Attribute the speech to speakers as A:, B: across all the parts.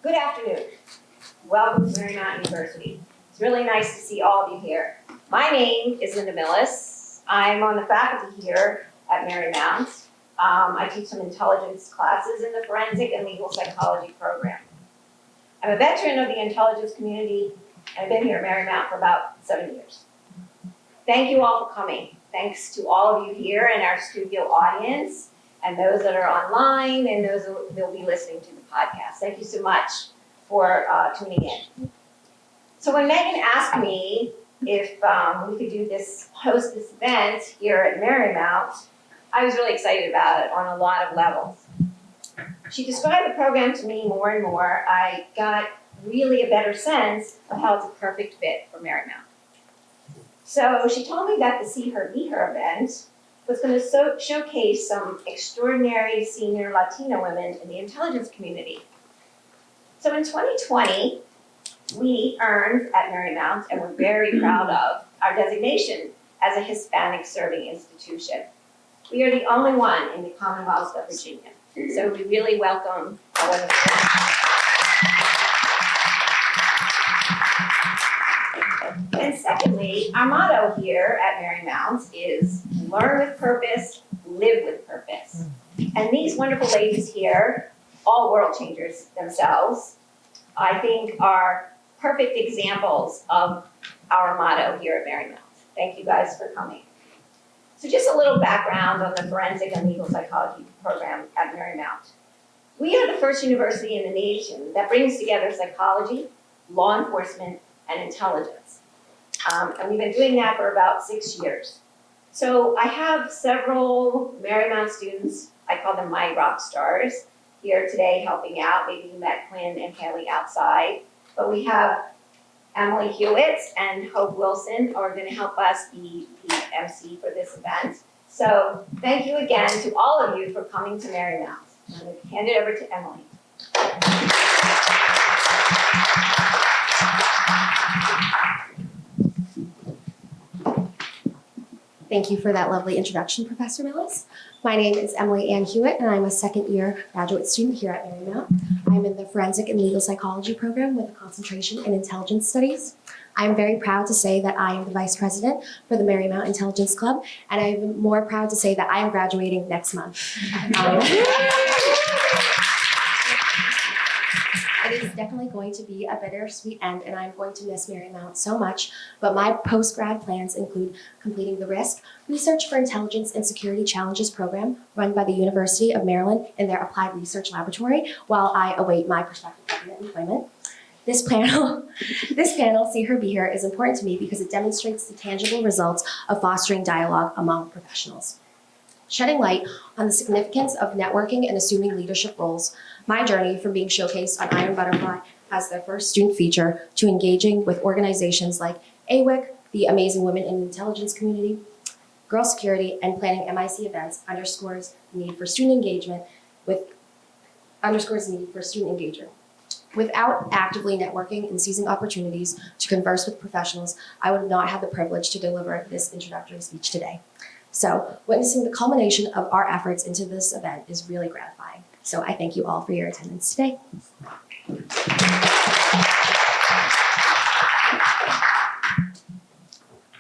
A: Good afternoon. Welcome to Marymount University. It's really nice to see all of you here. My name is Linda Millis. I'm on the faculty here at Marymount. I teach some intelligence classes in the forensic and legal psychology program. I'm a veteran of the intelligence community, and I've been here at Marymount for about 7 years. Thank you all for coming. Thanks to all of you here and our studio audience, and those that are online, and those that will be listening to the podcast. Thank you so much for tuning in. So when Megan asked me if we could host this event here at Marymount, I was really excited about it on a lot of levels. She described the program to me more and more. I got really a better sense of how it's a perfect fit for Marymount. So she told me that the See Her, Be Her event was going to showcase some extraordinary senior Latino women in the intelligence community. So in 2020, we earned at Marymount, and we're very proud of, our designation as a Hispanic serving institution. We are the only one in the Commonwealth of Virginia. So we really welcome our women. And secondly, our motto here at Marymount is learn with purpose, live with purpose. And these wonderful ladies here, all world changers themselves, I think are perfect examples of our motto here at Marymount. Thank you guys for coming. So just a little background on the forensic and legal psychology program at Marymount. We are the first university in the nation that brings together psychology, law enforcement, and intelligence. And we've been doing that for about 6 years. So I have several Marymount students, I call them my rock stars, here today helping out. Maybe you met Quinn and Haley outside. But we have Emily Hewitt and Hope Wilson are going to help us be the MC for this event. So thank you again to all of you for coming to Marymount. I'm going to hand it over to Emily.
B: Thank you for that lovely introduction, Professor Millis. My name is Emily Ann Hewitt, and I'm a second-year graduate student here at Marymount. I'm in the Forensic and Legal Psychology program with a concentration in intelligence studies. I'm very proud to say that I am the Vice President for the Marymount Intelligence Club, and I'm more proud to say that I am graduating next month. It is definitely going to be a bittersweet end, and I'm going to miss Marymount so much, but my post-grad plans include completing the RISC Research for Intelligence and Security Challenges program run by the University of Maryland in their Applied Research Laboratory while I await my prospective government employment. This panel, See Her, Be Her, is important to me because it demonstrates the tangible results of fostering dialogue among professionals. Shedding light on the significance of networking and assuming leadership roles, my journey from being showcased on Iron Butterfly as their first student feature to engaging with organizations like AWIC, the Amazing Women in the Intelligence Community, Girl Security, and planning MIC events underscores the need for student engagement Without actively networking and seizing opportunities to converse with professionals, I would not have the privilege to deliver this introductory speech today. So witnessing the culmination of our efforts into this event is really gratifying. So I thank you all for your attendance today.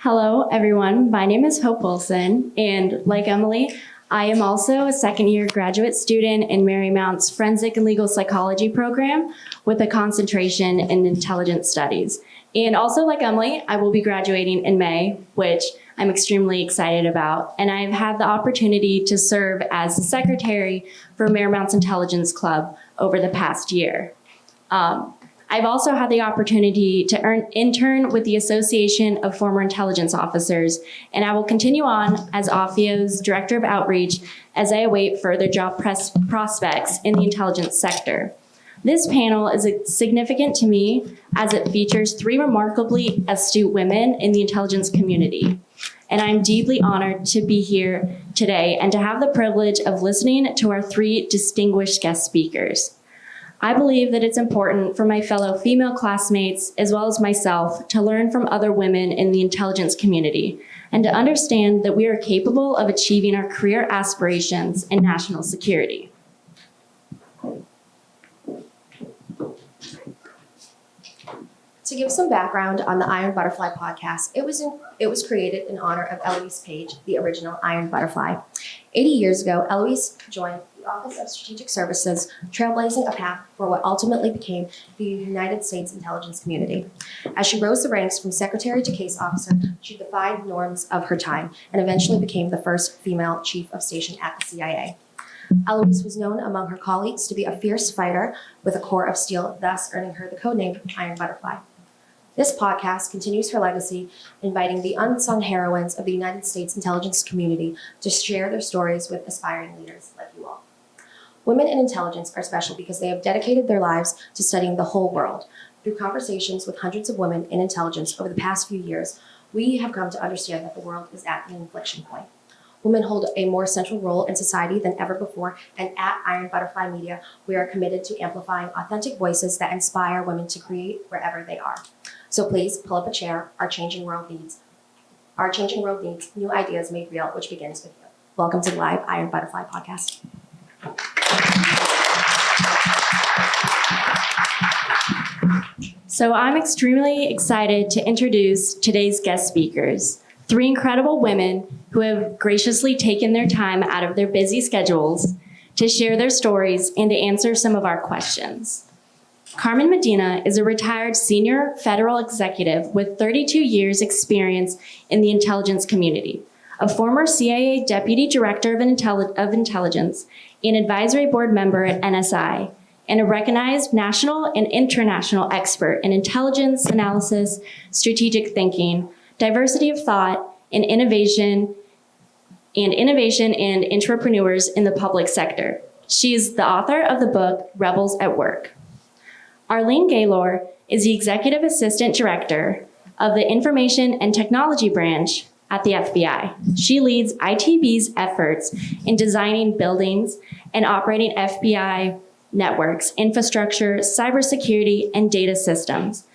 C: Hello, everyone. My name is Hope Wilson, and like Emily, I am also a second-year graduate student in Marymount's Forensic and Legal Psychology program with a concentration in intelligence studies. And also, like Emily, I will be graduating in May, which I'm extremely excited about. And I've had the opportunity to serve as the secretary for Marymount's Intelligence Club over the past year. I've also had the opportunity to intern with the Association of Former Intelligence Officers, and I will continue on as OFIO's Director of Outreach as I await further job prospects in the intelligence sector. This panel is significant to me as it features 3 remarkably astute women in the intelligence community. And I'm deeply honored to be here today and to have the privilege of listening to our 3 distinguished guest speakers. I believe that it's important for my fellow female classmates, as well as myself, to learn from other women in the intelligence community and to understand that we are capable of achieving our career aspirations in national security.
B: To give some background on the Iron Butterfly podcast, it was created in honor of Eloise Page, the original Iron Butterfly. 80 years ago, Eloise joined the Office of Strategic Services, trailblazing a path for what ultimately became the United States intelligence community. As she rose the ranks from secretary to case officer, she defied norms of her time and eventually became the first female chief of station at the CIA. Eloise was known among her colleagues to be a fierce fighter with a core of steel, thus earning her the codename Iron Butterfly. This podcast continues her legacy, inviting the unsung heroines of the United States intelligence community to share their stories with aspiring leaders like you all. Women in intelligence are special because they have dedicated their lives to studying the whole world. Through conversations with hundreds of women in intelligence over the past few years, we have come to understand that the world is at an inflection point. Women hold a more central role in society than ever before, and at Iron Butterfly Media, we are committed to amplifying authentic voices that inspire women to create wherever they are. So please pull up a chair. Our changing world needs new ideas made real, which begins with you. Welcome to the live Iron Butterfly podcast.
C: So I'm extremely excited to introduce today's guest speakers, 3 incredible women who have graciously taken their time out of their busy schedules to share their stories and to answer some of our questions. Carmen Medina is a retired senior federal executive with 32 years experience in the intelligence community, a former CIA Deputy Director of Intelligence and advisory board member at NSI, and a recognized national and international expert in intelligence analysis, strategic thinking, diversity of thought, and innovation and entrepreneurs in the public sector. She is the author of the book, Rebels at Work. Arlene Gaylord is the Executive Assistant Director of the Information and Technology Branch at the FBI. She leads ITB's efforts in designing buildings and operating FBI networks, infrastructure, cybersecurity, and data systems.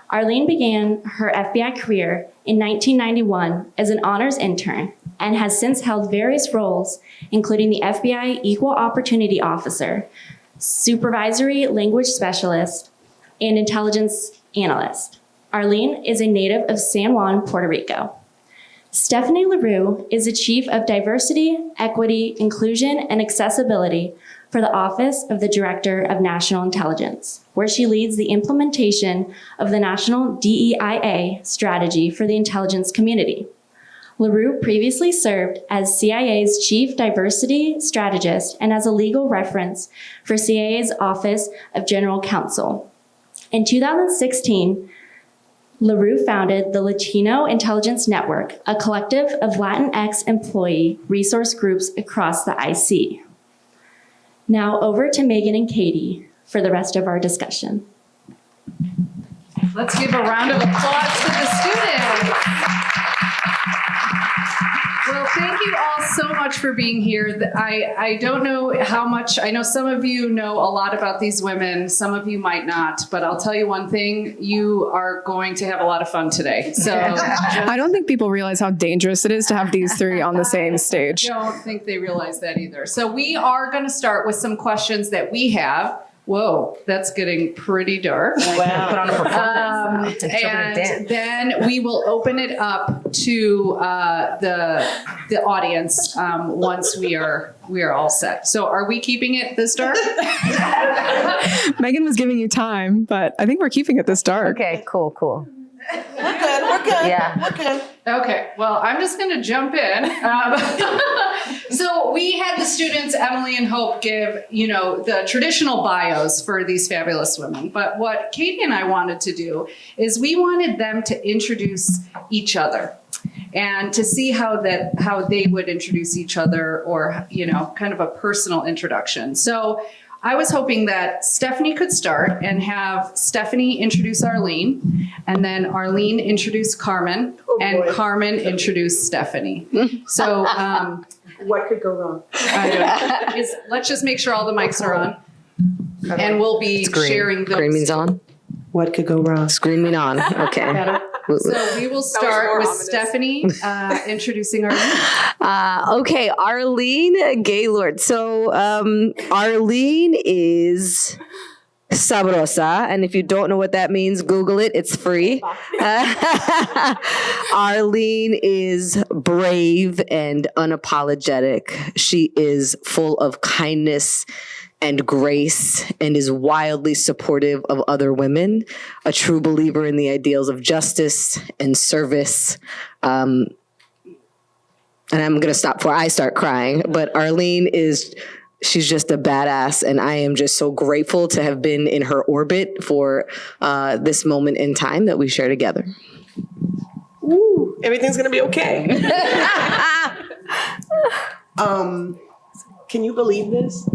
C: Arlene began her FBI career in 1991 as an honors intern and has since held various roles, including the FBI Equal Opportunity Officer, Supervisory Language Specialist, and Intelligence Analyst. Arlene is a native of San Juan, Puerto Rico. Stephanie La Rue is the Chief of Diversity, Equity, Inclusion, and Accessibility for the Office of the Director of National Intelligence, where she leads the implementation of the National DEIA strategy for the intelligence community. La Rue previously served as CIA's Chief Diversity Strategist and as a legal reference for CIA's Office of General Counsel. In 2016, La Rue founded the Latino Intelligence Network, a collective of Latinx Employee Resource Groups across the IC. Now over to Megan and Cadie for the rest of our discussion.
D: Let's give a round of applause to the students. Well, thank you all so much for being here. I don't know how much, I know some of you know a lot about these women, some of you might not, but I'll tell you one thing, you are going to have a lot of fun today. So
E: I don't think people realize how dangerous it is to have these 3 on the same stage.
D: I don't think they realize that either. So we are going to start with some questions that we have. Whoa, that's getting pretty dark.
F: Wow. Put on a performance.
D: And then we will open it up to the audience once we are all set. So are we keeping it this dark?
E: Megan was giving you time, but I think we're keeping it this dark.
F: Okay, cool.
G: We're good.
F: Yeah.
G: We're good.
D: Okay, well, I'm just going to jump in. So we had the students, Emily and Hope, give, the traditional bios for these fabulous women. But what Cadie and I wanted to do is we wanted them to introduce each other and to see how they would introduce each other, or, kind of a personal introduction. So I was hoping that Stephanie could start and have Stephanie introduce Arlene, and then Arlene introduce Carmen, and Carmen introduce Stephanie. So
G: What could go wrong?
D: let's just make sure all the mics are on, and we'll be sharing those.
F: Green means on.
G: What could go wrong?
F: Screaming on. Okay.
D: So we will start with Stephanie introducing Arlene.
F: Okay, Arlene Gaylord. So Arlene is sabrosa. And if you don't know what that means, Google it. It's free. Arlene is brave and unapologetic. She is full of kindness and grace and is wildly supportive of other women, a true believer in the ideals of justice and service. And I'm going to stop before I start crying, but Arlene she's just a badass, and I am just so grateful to have been in her orbit for this moment in time that we share together.
G: Woo, everything's gonna be okay. Can you believe this?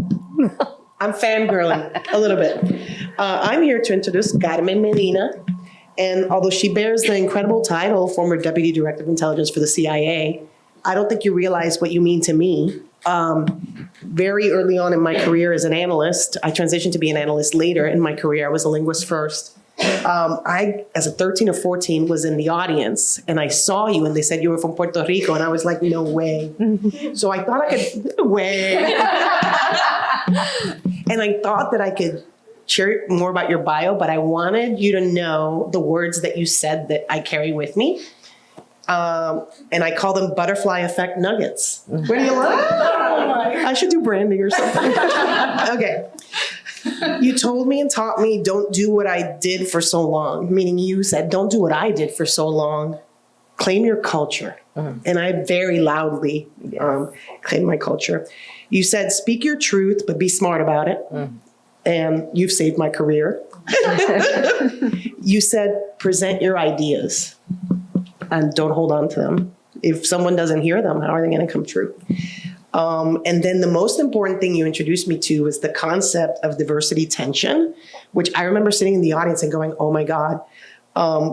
G: I'm fangirling a little bit. I'm here to introduce Carmen Medina, and although she bears the incredible title, former Deputy Director of Intelligence for the CIA, I don't think you realize what you mean to me. Very early on in my career as an analyst, I transitioned to be an analyst later in my career. I was a linguist first. I, as a 13 or 14, was in the audience and I saw you and they said you were from Puerto Rico and I was like, no way. So I thought I could, no way. And I thought that I could share more about your bio, but I wanted you to know the words that you said that I carry with me. And I call them butterfly effect nuggets. What do you like? I should do branding or something. Okay. You told me and taught me don't do what I did for so long, meaning you said don't do what I did for so long. Claim your culture. And I very loudly claim my culture. You said speak your truth, but be smart about it. And you've saved my career. You said present your ideas. And don't hold on to them. If someone doesn't hear them, how are they going to come true? And then the most important thing you introduced me to is the concept of diversity tension, which I remember sitting in the audience and going, oh my God,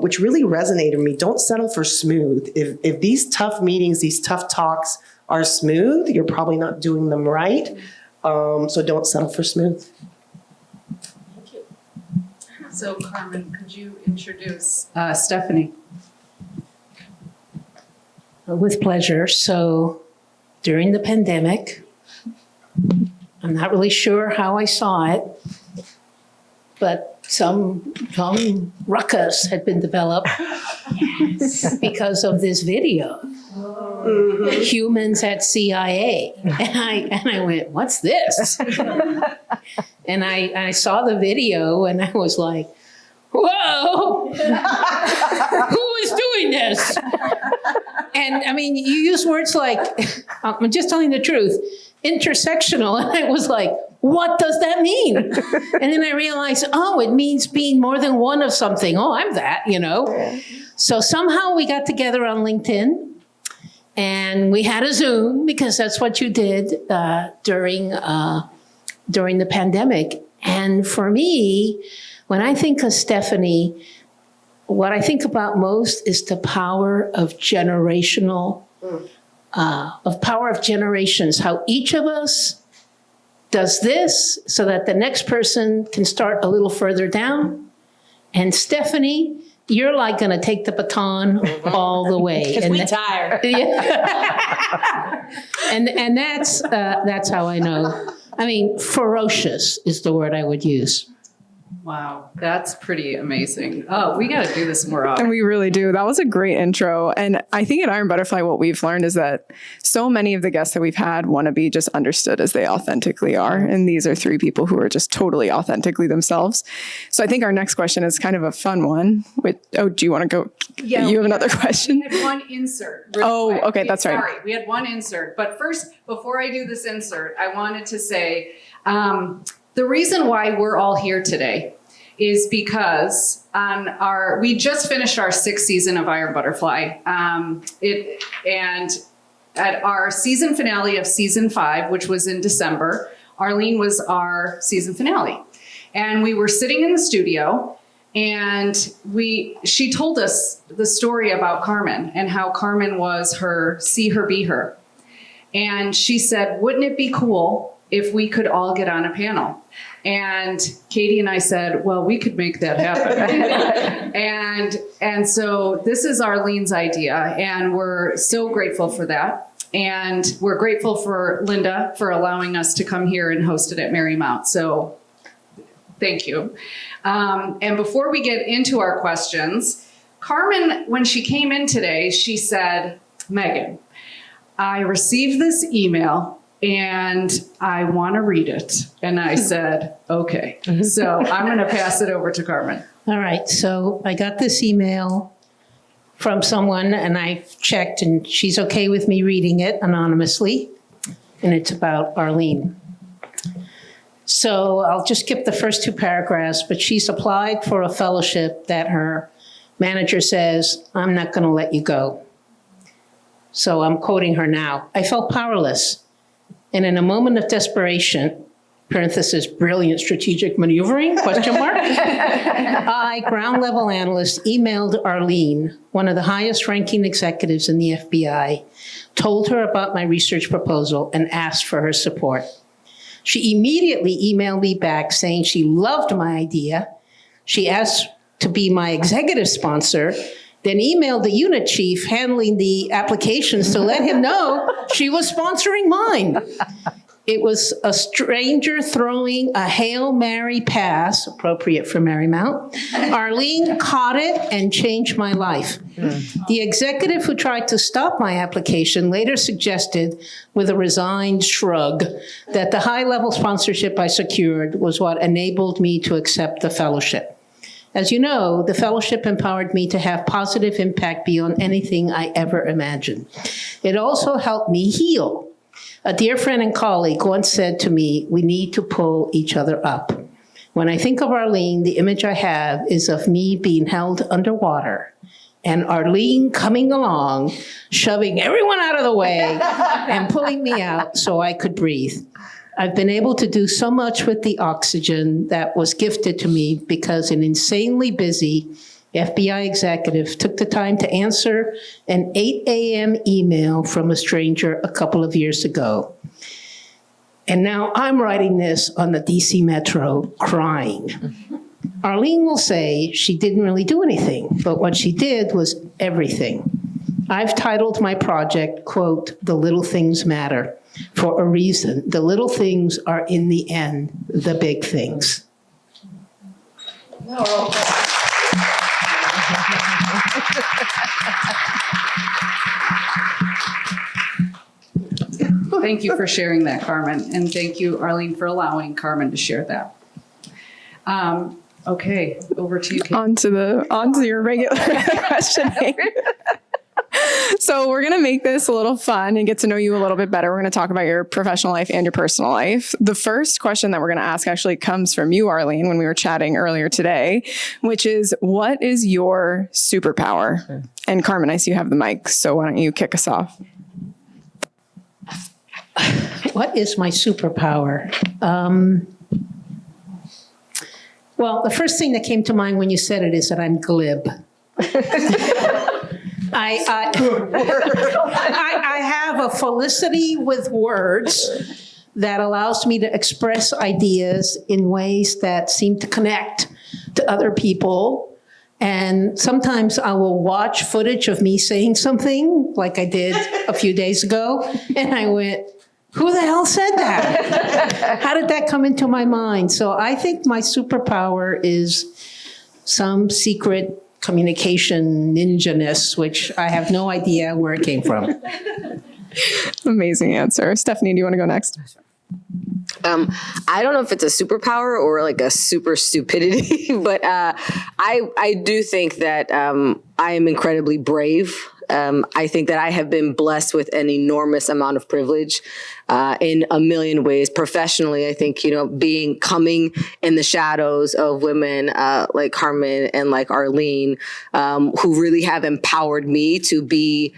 G: which really resonated with me. Don't settle for smooth. If these tough meetings, these tough talks are smooth, you're probably not doing them right. So don't settle for smooth.
D: Thank you. So Carmen, could you introduce Stephanie?
H: With pleasure. So during the pandemic, I'm not really sure how I saw it, but some ruckus had been developed because of this video. Humans at CIA. And I went, what's this? And I saw the video and I was like, whoa, who is doing this? And I mean, you use words like, I'm just telling the truth, intersectional. And I was like, what does that mean? And then I realized, oh, it means being more than one of something. Oh, I'm that, you know? So somehow we got together on LinkedIn and we had a Zoom because that's what you did during the pandemic. And for me, when I think of Stephanie, what I think about most is the power of generations, how each of us does this so that the next person can start a little further down. And Stephanie, you're like gonna take the baton all the way.
G: Because we're tired.
H: And that's how I know. I mean, ferocious is the word I would use.
D: Wow, that's pretty amazing. Oh, we got to do this more often.
E: And we really do. That was a great intro. And I think at Iron Butterfly, what we've learned is that so many of the guests that we've had want to be just understood as they authentically are. And these are three people who are just totally authentically themselves. So I think our next question is kind of a fun one. Do you want to go?
D: Yeah,
E: you have another question?
D: We had one insert.
E: Oh, okay, that's right.
D: Sorry, we had one insert. But first, before I do this insert, I wanted to say, the reason why we're all here today is because we just finished our 6th season of Iron Butterfly. And at our season finale of season 5, which was in December, Arlene was our season finale. And we were sitting in the studio and she told us the story about Carmen and how Carmen was her, see her, be her. And she said, wouldn't it be cool if we could all get on a panel? And Cadie and I said, well, we could make that happen. and so this is Arlene's idea, and we're so grateful for that. And we're grateful for Linda for allowing us to come here and host it at Marymount. So Thank you. And before we get into our questions, Carmen, when she came in today, she said, Megan, I received this email and I want to read it. And I said, okay. So I'm going to pass it over to Carmen.
H: All right, so I got this email from someone and I checked and she's okay with me reading it anonymously. And it's about Arlene. So I'll just skip the first 2 paragraphs, but she's applied for a fellowship that her manager says, I'm not going to let you go. So I'm quoting her now. I felt powerless. And in a moment of desperation, parenthesis, brilliant strategic maneuvering, question mark, I, ground level analyst, emailed Arlene, one of the highest ranking executives in the FBI, told her about my research proposal and asked for her support. She immediately emailed me back saying she loved my idea. She asked to be my executive sponsor, then emailed the unit chief handling the applications to let him know she was sponsoring mine. It was a stranger throwing a Hail Mary pass, appropriate for Marymount. Arlene caught it and changed my life. The executive who tried to stop my application later suggested, with a resigned shrug, that the high-level sponsorship I secured was what enabled me to accept the fellowship. As you know, the fellowship empowered me to have positive impact beyond anything I ever imagined. It also helped me heal. A dear friend and colleague once said to me, we need to pull each other up. When I think of Arlene, the image I have is of me being held underwater and Arlene coming along, shoving everyone out of the way and pulling me out so I could breathe. I've been able to do so much with the oxygen that was gifted to me because an insanely busy FBI executive took the time to answer an 8 a.m. email from a stranger a couple of years ago. And now I'm writing this on the DC Metro crying. Arlene will say she didn't really do anything, but what she did was everything. I've titled my project, quote, The Little Things Matter, for a reason. The little things are, in the end, the big things.
D: Thank you for sharing that, Carmen. And thank you, Arlene, for allowing Carmen to share that. Okay, over to you, Kate.
E: On to your regular questioning. So we're going to make this a little fun and get to know you a little bit better. We're going to talk about your professional life and your personal life. The first question that we're going to ask actually comes from you, Arlene, when we were chatting earlier today, which is, what is your superpower? And Carmen, I see you have the mic, so why don't you kick us off?
H: What is my superpower? Well, the first thing that came to mind when you said it is that I'm glib. I have a felicity with words that allows me to express ideas in ways that seem to connect to other people. And sometimes I will watch footage of me saying something like I did a few days ago. And I went, who the hell said that? How did that come into my mind? So I think my superpower is some secret communication ninja-ness, which I have no idea where it came from.
E: Amazing answer. Stephanie, do you want to go next?
F: I don't know if it's a superpower or like a super stupidity, but I do think that I am incredibly brave. I think that I have been blessed with an enormous amount of privilege in a million ways. Professionally, I think, coming in the shadows of women like Carmen and like Arlene, who really have empowered me to be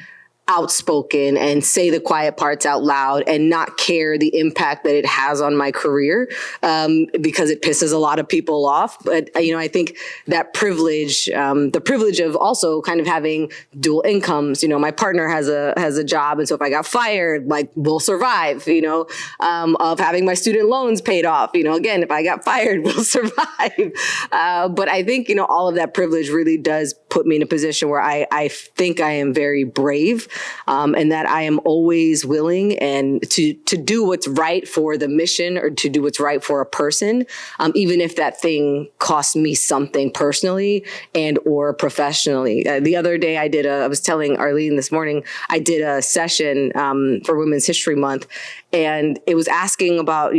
F: outspoken and say the quiet parts out loud and not care the impact that it has on my career, because it pisses a lot of people off. But, I think that privilege, the privilege of also kind of having dual incomes, my partner has a job. And so if I got fired, like, we'll survive, of having my student loans paid off, again, if I got fired, we'll survive. But I think, all of that privilege really does put me in a position where I think I am very brave. and that I am always willing and to do what's right for the mission or to do what's right for a person, even if that thing costs me something personally and or professionally. The other day I was telling Arlene this morning, I did a session for Women's History Month, and it was asking about,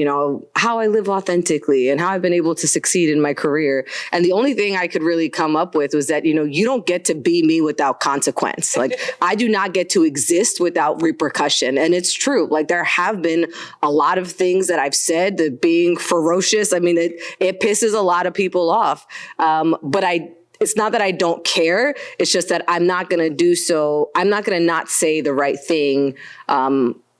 F: how I live authentically and how I've been able to succeed in my career. And the only thing I could really come up with was that, you don't get to be me without consequence. Like, I do not get to exist without repercussion. And it's true. Like, there have been a lot of things that I've said that being ferocious, it pisses a lot of people off. But it's not that I don't care. It's just that I'm not going to do so. I'm not going to not say the right thing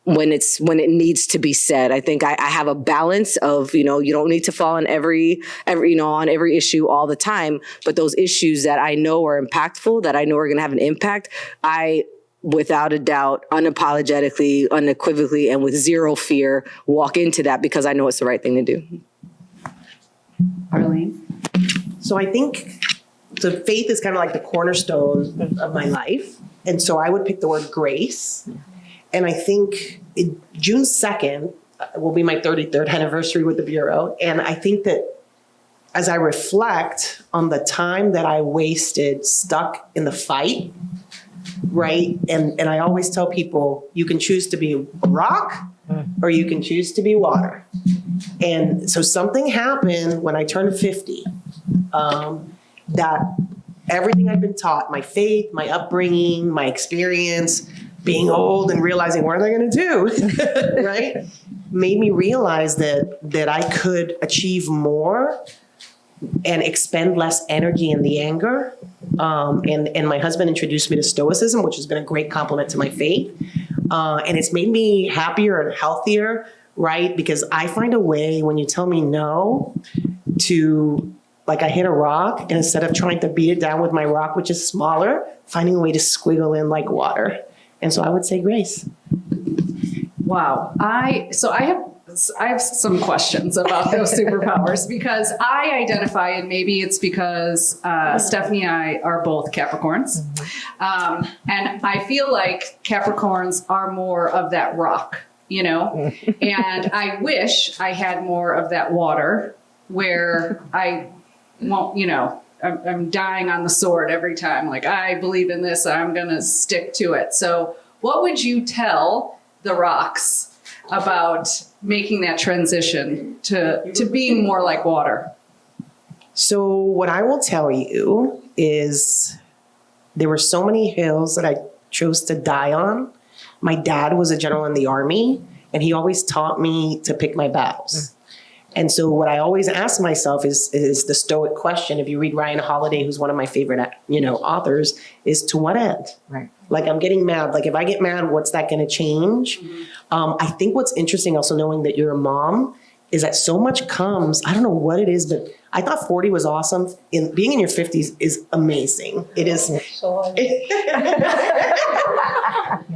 F: when it needs to be said. I think I have a balance of, you don't need to fall on every issue all the time. But those issues that I know are impactful, that I know are going to have an impact, I, without a doubt, unapologetically, unequivocally, and with zero fear, walk into that because I know it's the right thing to do.
D: Arlene?
G: So I think the faith is kind of like the cornerstone of my life. And so I would pick the word grace. And I think June 2nd will be my 33rd anniversary with the Bureau. And I think that as I reflect on the time that I wasted stuck in the fight, right? And I always tell people, you can choose to be a rock or you can choose to be water. And so something happened when I turned 50, that everything I've been taught, my faith, my upbringing, my experience, being old and realizing what am I going to do, right? Made me realize that I could achieve more and expend less energy in the anger. And my husband introduced me to Stoicism, which has been a great compliment to my faith. And it's made me happier and healthier, right? Because I find a way when you tell me no to, like, I hit a rock, and instead of trying to beat it down with my rock, which is smaller, finding a way to squiggle in like water. And so I would say grace.
D: Wow. I have some questions about those superpowers because I identify, and maybe it's because Stephanie and I are both Capricorns. And I feel like Capricorns are more of that rock, and I wish I had more of that water where I won't, I'm dying on the sword every time. Like, I believe in this, I'm going to stick to it. So what would you tell the rocks about making that transition to being more like water?
G: So what I will tell you is there were so many hills that I chose to die on. My dad was a general in the Army, and he always taught me to pick my battles. And so what I always ask myself is the Stoic question. If you read Ryan Holiday, who's one of my favorite, authors, is to what end? Right. Like, I'm getting mad. Like, if I get mad, what's that going to change? I think what's interesting also knowing that you're a mom is that so much comes, I don't know what it is, but I thought 40 was awesome. Being in your 50s is amazing. It is.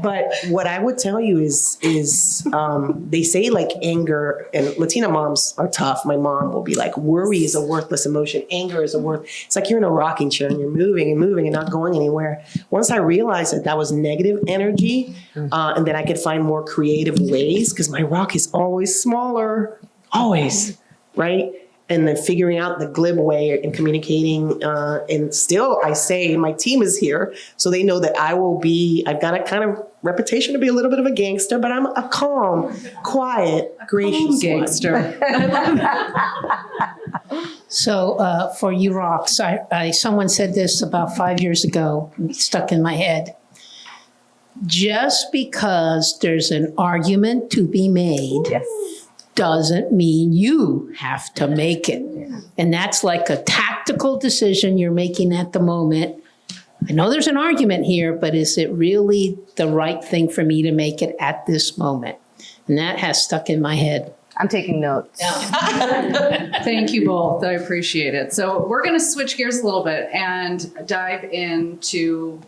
G: But what I would tell you is they say, like, anger, and Latina moms are tough. My mom will be like, worry is a worthless emotion. Anger is it's like you're in a rocking chair and you're moving and moving and not going anywhere. Once I realized that was negative energy, and that I could find more creative ways, because my rock is always smaller, always, right? And then figuring out the glib way and communicating. And still, I say my team is here, so they know that I've got a kind of reputation to be a little bit of a gangster, but I'm a calm, quiet, gracious
D: gangster.
G: I love that.
H: So for you rocks, someone said this about 5 years ago, stuck in my head. Just because there's an argument to be made, doesn't mean you have to make it. And that's like a tactical decision you're making at the moment. I know there's an argument here, but is it really the right thing for me to make it at this moment? And that has stuck in my head.
F: I'm taking notes.
D: Thank you both. I appreciate it. So we're going to switch gears a little bit and dive into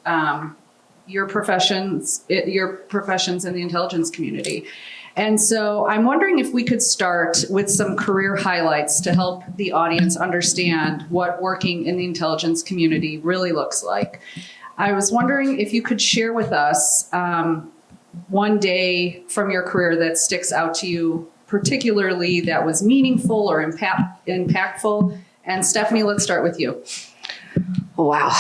D: your professions in the intelligence community. And so I'm wondering if we could start with some career highlights to help the audience understand what working in the intelligence community really looks like. I was wondering if you could share with us one day from your career that sticks out to you particularly, that was meaningful or impactful. And Stephanie, let's start with you.
F: Wow.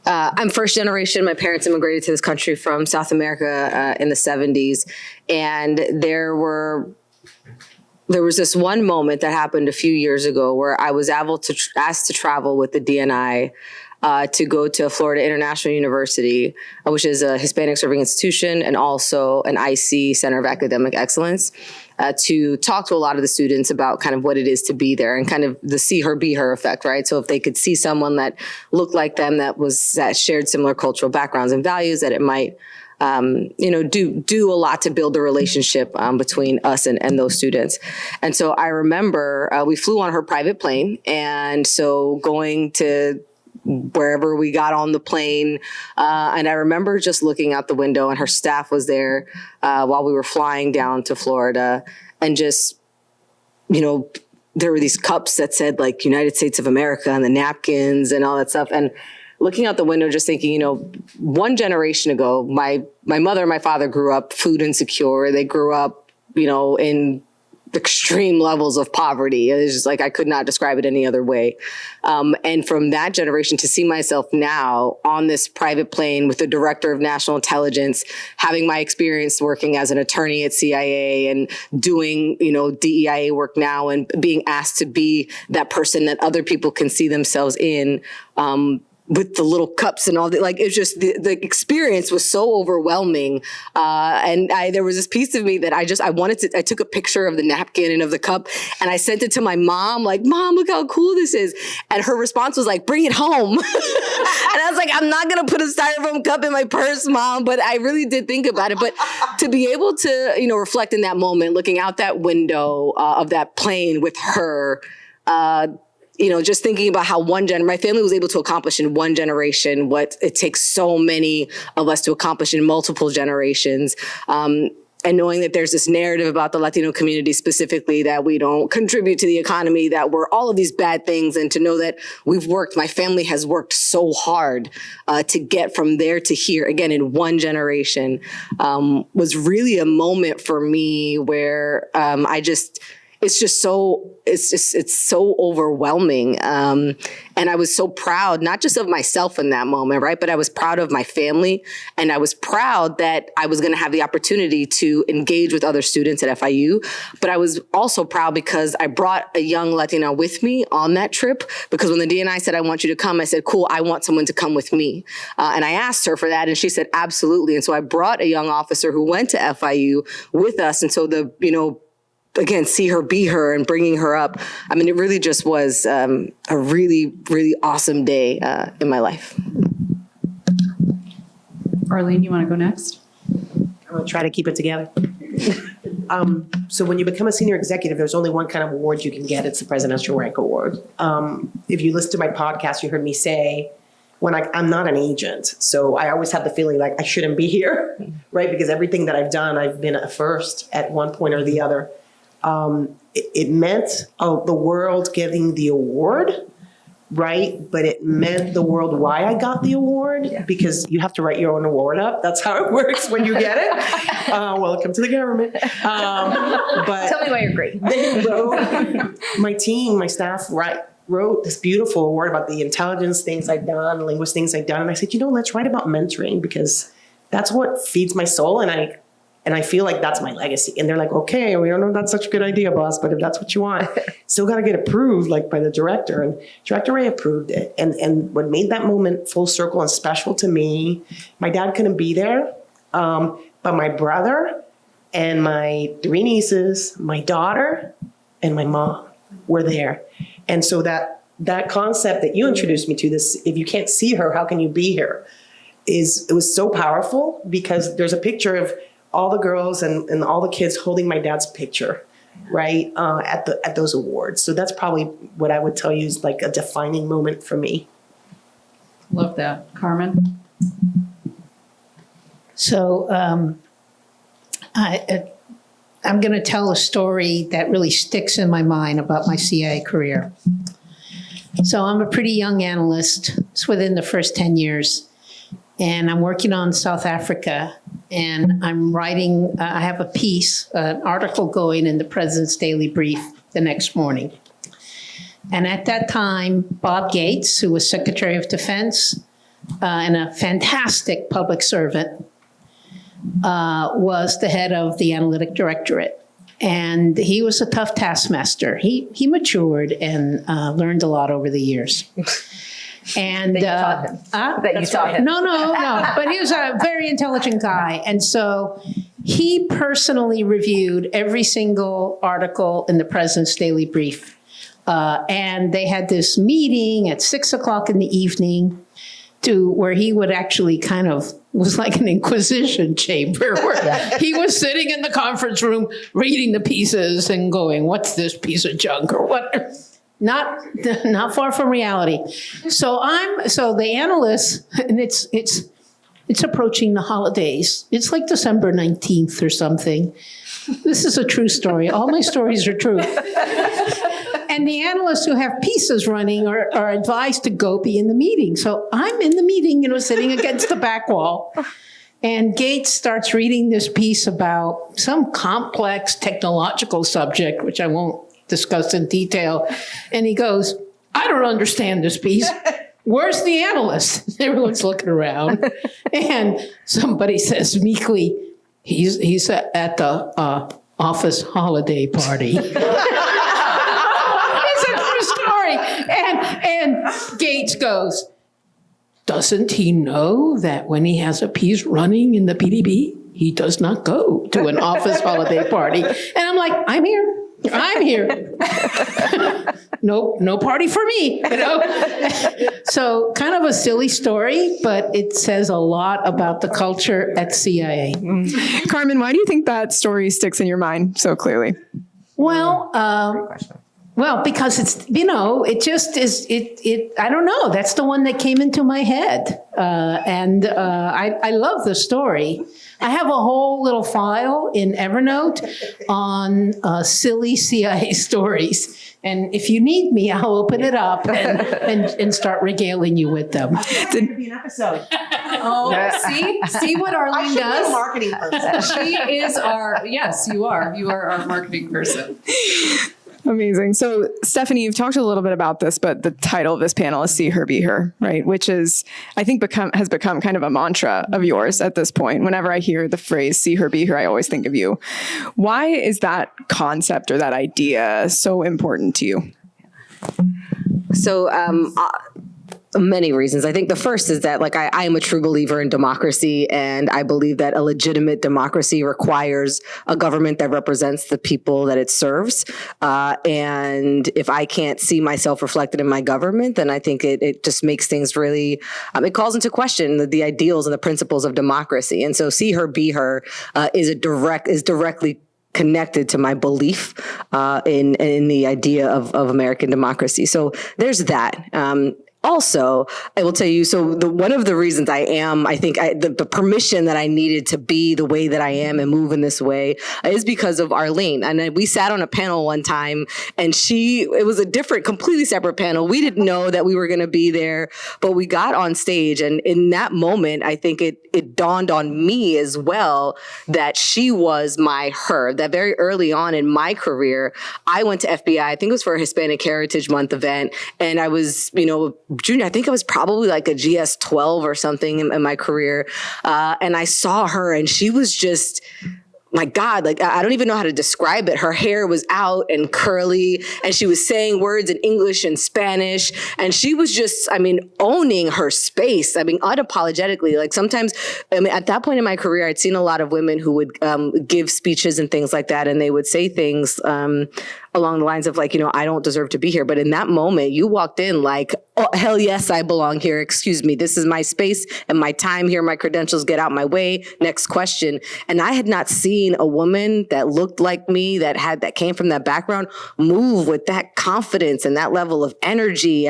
F: I'm first generation. My parents immigrated to this country from South America in the 70s. And there was this one moment that happened a few years ago where I was asked to travel with the DNI to go to Florida International University, which is a Hispanic serving institution and also an IC Center of Academic Excellence, to talk to a lot of the students about kind of what it is to be there and kind of the see her, be her effect, right? So if they could see someone that looked like them, that shared similar cultural backgrounds and values, that it might do a lot to build the relationship between us and those students. And so I remember we flew on her private plane. And so going to wherever we got on the plane. And I remember just looking out the window and her staff was there while we were flying down to Florida. And just, there were these cups that said like United States of America and the napkins and all that stuff. And looking out the window, just thinking, one generation ago, my mother and my father grew up food insecure. They grew up, in extreme levels of poverty. It was just like, I could not describe it any other way. And from that generation to see myself now on this private plane with the director of national intelligence, having my experience working as an attorney at CIA and doing, DEIA work now and being asked to be that person that other people can see themselves in, with the little cups and all that, it's just the experience was so overwhelming. And there was this piece of me that I took a picture of the napkin and of the cup and I sent it to my mom, like, Mom, look how cool this is. And her response was like, bring it home. And I was like, I'm not going to put a styrofoam cup in my purse, Mom. But I really did think about it. But to be able to, reflect in that moment, looking out that window of that plane with her, just thinking about how my family was able to accomplish in one generation what it takes so many of us to accomplish in multiple generations. And knowing that there's this narrative about the Latino community specifically that we don't contribute to the economy, that we're all of these bad things. And to know that my family has worked so hard to get from there to here, again, in one generation, was really a moment for me where it's so overwhelming. And I was so proud, not just of myself in that moment, right? But I was proud of my family. And I was proud that I was going to have the opportunity to engage with other students at FIU. But I was also proud because I brought a young Latina with me on that trip. Because when the DNI said, I want you to come, I said, cool, I want someone to come with me. And I asked her for that. And she said, absolutely. And so I brought a young officer who went to FIU with us. And so again, see her, be her, and bringing her up. I mean, it really just was a really, really awesome day in my life.
D: Arlene, you want to go next?
G: I'm going to try to keep it together. So when you become a senior executive, there's only one kind of award you can get. It's the Presidential Rank Award. If you listen to my podcast, you heard me say, I'm not an agent. So I always have the feeling like I shouldn't be here, right? Because everything that I've done, I've been a first at one point or the other. It meant the world getting the award, right? But it meant the world why I got the award, because you have to write your own award up. That's how it works when you get it. Welcome to the government. But
A: Tell me why you're great.
G: They wrote, my staff wrote this beautiful award about the intelligence things I've done, linguist things I've done. And I said, let's write about mentoring because that's what feeds my soul. And I feel like that's my legacy. And they're like, okay, we don't know if that's such a good idea, boss, but if that's what you want, still got to get approved by the director. And Director Ray approved it. And what made that moment full circle and special to me, my dad couldn't be there, but my brother and my 3 nieces, my daughter and my mom were there. And so that concept that you introduced me to, this, if you can't see her, how can you be here? It was so powerful because there's a picture of all the girls and all the kids holding my dad's picture, right, at those awards. So that's probably what I would tell you is like a defining moment for me.
D: Love that. Carmen?
H: So I'm going to tell a story that really sticks in my mind about my CIA career. So I'm a pretty young analyst. It's within the first 10 years. And I'm working on South Africa. And I'm writing, I have a piece, an article going in the President's Daily Brief the next morning. And at that time, Bob Gates, who was Secretary of Defense and a fantastic public servant, was the head of the analytic directorate. And he was a tough taskmaster. He matured and learned a lot over the years. And
F: That you taught him. That you taught him.
H: No. But he was a very intelligent guy. And so he personally reviewed every single article in the President's Daily Brief. And they had this meeting at 6 o'clock in the evening where he would actually kind of, was like an inquisition chamber where he was sitting in the conference room reading the pieces and going, what's this piece of junk or what? Not far from reality. So the analyst, and it's approaching the holidays. It's like December 19th or something. This is a true story. All my stories are true. And the analysts who have pieces running are advised to go be in the meeting. So I'm in the meeting, sitting against the back wall. And Gates starts reading this piece about some complex technological subject, which I won't discuss in detail. And he goes, I don't understand this piece. Where's the analyst? Everyone's looking around. And somebody says meekly, he's at the office holiday party. And Gates goes, doesn't he know that when he has a piece running in the PDB, he does not go to an office holiday party? And I'm like, I'm here. No party for me, So kind of a silly story, but it says a lot about the culture at CIA.
E: Carmen, why do you think that story sticks in your mind so clearly?
H: Well, because it's, it just is, I don't know. That's the one that came into my head. I love the story. I have a whole little file in Evernote on silly CIA stories. And if you need me, I'll open it up and start regaling you with them.
G: It's going to be an episode.
D: See what Arlene
G: I should be a
D: does?
G: marketing person.
D: She is yes, you are. You are our marketing person.
E: Amazing. So, Stephanie, you've talked a little bit about this, but the title of this panel is See Her, Be Her, right? Which is, I think, has become kind of a mantra of yours at this point. Whenever I hear the phrase See Her, Be Her, I always think of you. Why is that concept or that idea so important to you?
F: So, many reasons. I think the first is that, I am a true believer in democracy, and I believe that a legitimate democracy requires a government that represents the people that it serves. And if I can't see myself reflected in my government, then I think it just makes things really, it calls into question the ideals and the principles of democracy. And so See Her, Be Her is directly connected to my belief in the idea of American democracy. So there's that. Also, I will tell you, one of the reasons the permission that I needed to be the way that I am and move in this way is because of Arlene. And we sat on a panel one time, and it was a completely separate panel. We didn't know that we were going to be there, but we got on stage. And in that moment, I think it dawned on me as well that she was her. That very early on in my career, I went to FBI, I think it was for a Hispanic Heritage Month event. And I was, junior, I think I was probably like a GS 12 or something in my career. And I saw her, and she was just, my God, I don't even know how to describe it. Her hair was out and curly, and she was saying words in English and Spanish. And she was just, owning her space. Unapologetically. Sometimes, at that point in my career, I'd seen a lot of women who would give speeches and things like that. And they would say things along the lines of I don't deserve to be here. But in that moment, you walked in oh, hell yes, I belong here. Excuse me. This is my space and my time here. My credentials, get out my way. Next question. And I had not seen a woman that looked like me, that came from that background, move with that confidence and that level of energy,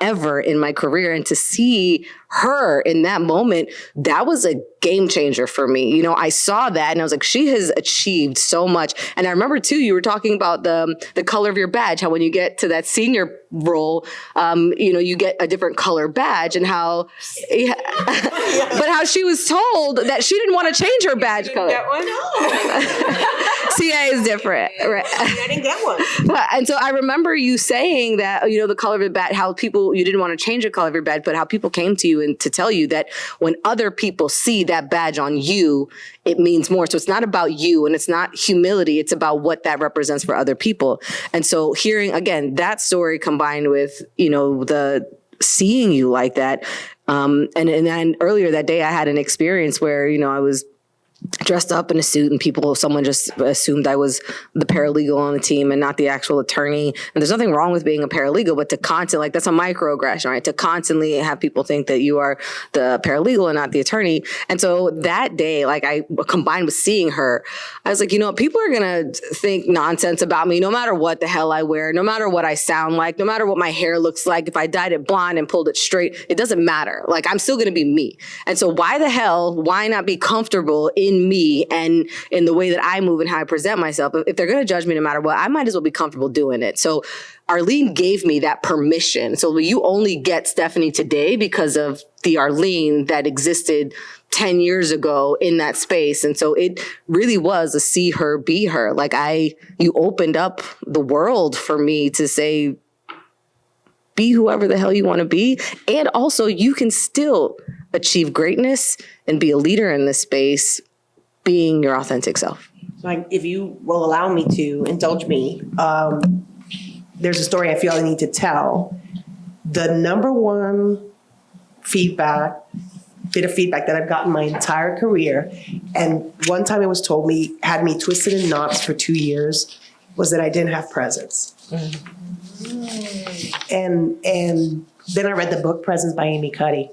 F: ever in my career. And to see her in that moment, that was a game changer for me. You know, I saw that and I was like, she has achieved so much. And I remember too, you were talking about the color of your badge, how when you get to that senior role, you know, you get a different color badge, and how, but how she was told that she didn't want to change her badge color.
G: That one? No.
F: CA is different, right?
G: I didn't get one.
F: And so I remember you saying that, you know, the color of your badge, how people, you didn't want to change the color of your badge, but how people came to you and to tell you that when other people see that badge on you, it means more. So it's not about you and it's not humility. It's about what that represents for other people. And so hearing, again, that story combined with, you know, the seeing you like that. And then earlier that day, I had an experience where, you know, I was dressed up in a suit and someone just assumed I was the paralegal on the team and not the actual attorney. And there's nothing wrong with being a paralegal, but to constantly, like, that's a microaggression, right? To constantly have people think that you are the paralegal and not the attorney. And so that day, like, I combined with seeing her, I was like, you know, people are going to think nonsense about me no matter what the hell I wear, no matter what I sound like, no matter what my hair looks like. If I dyed it blonde and pulled it straight, it doesn't matter. Like, I'm still going to be me. And so why not be comfortable in me and in the way that I move and how I present myself? If they're going to judge me no matter what, I might as well be comfortable doing it. So Arlene gave me that permission. So you only get Stephanie today because of the Arlene that existed 10 years ago in that space. And so it really was a see her, be her. Like, you opened up the world for me to say, be whoever the hell you want to be. And also you can still achieve greatness and be a leader in this space, being your authentic self.
G: Like, if you will allow me to indulge me, there's a story I feel I need to tell. The number one bit of feedback that I've gotten my entire career, and one time it was told me, had me twisted in knots for 2 years, was that I didn't have presence. And then I read the book Presence by Amy Cadie.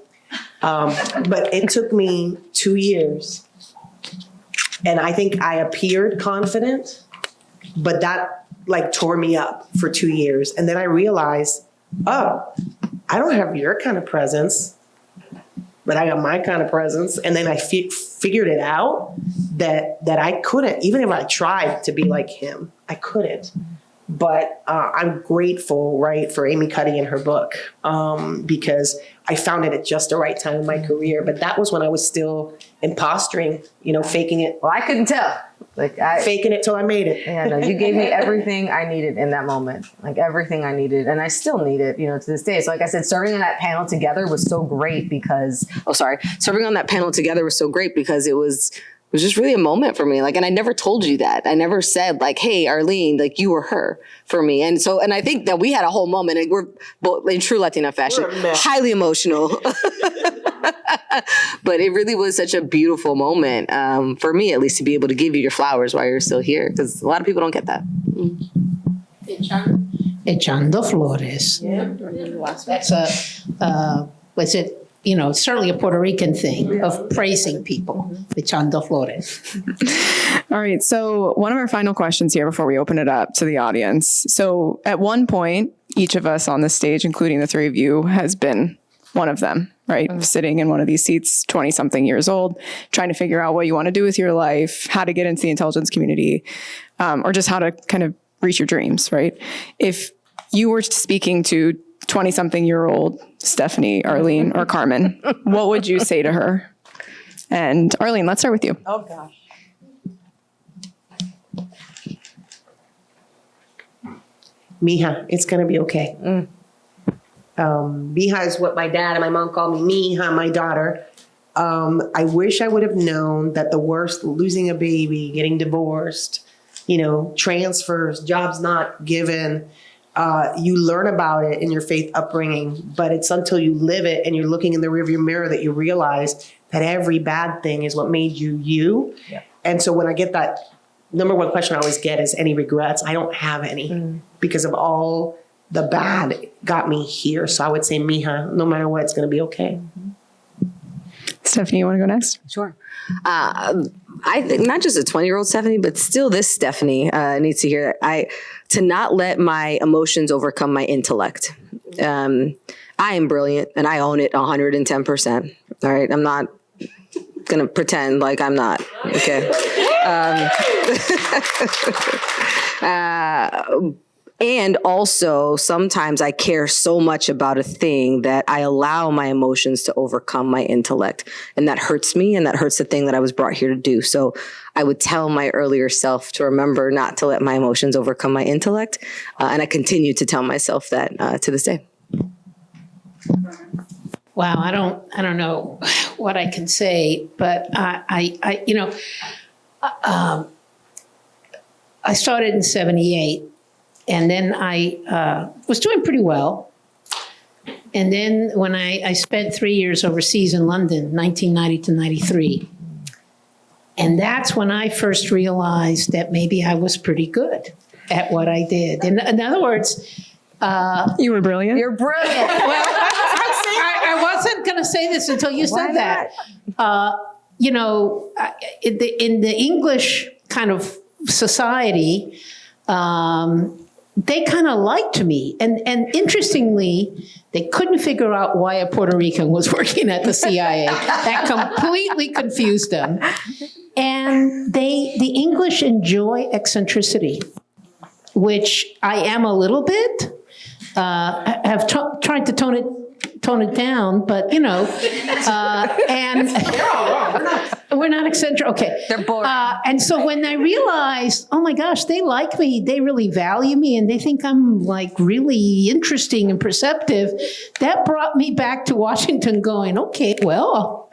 G: But it took me 2 years. And I think I appeared confident, but that like tore me up for 2 years. And then I realized, oh, I don't have your kind of presence, but I got my kind of presence. And then I figured it out that I couldn't, even if I tried to be like him, I couldn't. But I'm grateful, right, for Amy Cadie and her book, because I found it at just the right time in my career. But that was when I was still imposturing, you know, faking it.
F: Well, I couldn't tell.
G: Faking it till I made it.
F: Yeah, no, you gave me everything I needed in that moment, like everything I needed. And I still need it, you know, to this day. So like I said, serving on that panel together was so great because, serving on that panel together was so great because it was just really a moment for me. Like, and I never told you that. I never said like, hey, Arlene, like you were her for me. And so, and I think that we had a whole moment, and we're both in true Latina fashion, highly emotional. But it really was such a beautiful moment, for me, at least, to be able to give you your flowers while you're still here. Because a lot of people don't get that.
H: Echando flores.
G: Yeah.
H: That's you know, certainly a Puerto Rican thing of praising people. Echando flores.
E: All right. So one of our final questions here before we open it up to the audience. So at one point, each of us on this stage, including the three of you, has been one of them, right? Sitting in one of these seats, 20 something years old, trying to figure out what you want to do with your life, how to get into the intelligence community, or just how to kind of reach your dreams, right? If you were speaking to 20 something year old Stephanie, Arlene, or Carmen, what would you say to her? And Arlene, let's start with you.
G: Oh, gosh. Mija, it's going to be okay. Mija is what my dad and my mom called me. Mija, my daughter. I wish I would have known that the worst, losing a baby, getting divorced, you know, transfers, jobs not given, you learn about it in your faith upbringing, but it's until you live it and you're looking in the rearview mirror that you realize that every bad thing is what made you you. Yeah. And so when I get that, number one question I always get is any regrets? I don't have any because of all the bad got me here. So I would say, Mija, no matter what, it's going to be okay.
E: Stephanie, you want to go next?
F: Sure. I think not just a 20-year-old Stephanie, but still this Stephanie needs to hear that. To not let my emotions overcome my intellect. I am brilliant and I own it 110%. All right. I'm not going to pretend like I'm not. Okay. And also, sometimes I care so much about a thing that I allow my emotions to overcome my intellect. And that hurts me, and that hurts the thing that I was brought here to do. So I would tell my earlier self to remember not to let my emotions overcome my intellect. And I continue to tell myself that to this day.
H: Wow, I don't know what I can say, but I started in '78. And then I was doing pretty well. And then when I spent 3 years overseas in London, 1990 to 93. And that's when I first realized that maybe I was pretty good at what I did. In other words,
E: You were brilliant.
F: You're brilliant.
H: well, I wasn't going to say this until you said that. In the English kind of society, they kind of liked me. And interestingly, they couldn't figure out why a Puerto Rican was working at the CIA. That completely confused them. And the English enjoy eccentricity, which I am a little bit. I have tried to tone it down, but and we're not eccentric. Okay,
F: They're bored.
H: And so when I realized, oh my gosh, they like me, they really value me, and they think I'm like really interesting and perceptive, that brought me back to Washington, going, okay, well,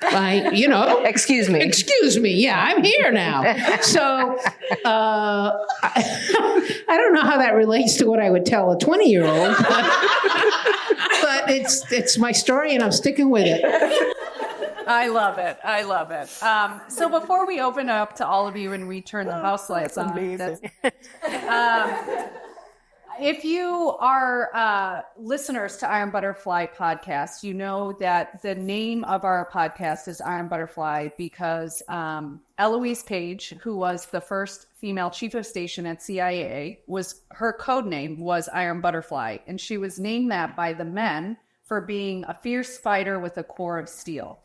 F: Excuse me.
H: Excuse me. Yeah, I'm here now. So I don't know how that relates to what I would tell a 20-year-old, but it's my story and I'm sticking with it.
I: I love it. I love it. So before we open up to all of you and we turn the house lights on, if you are listeners to Iron Butterfly podcast, you know that the name of our podcast is Iron Butterfly because Eloise Page, who was the first female chief of station at CIA, her code name was Iron Butterfly, and she was named that by the men for being a fierce fighter with a core of steel.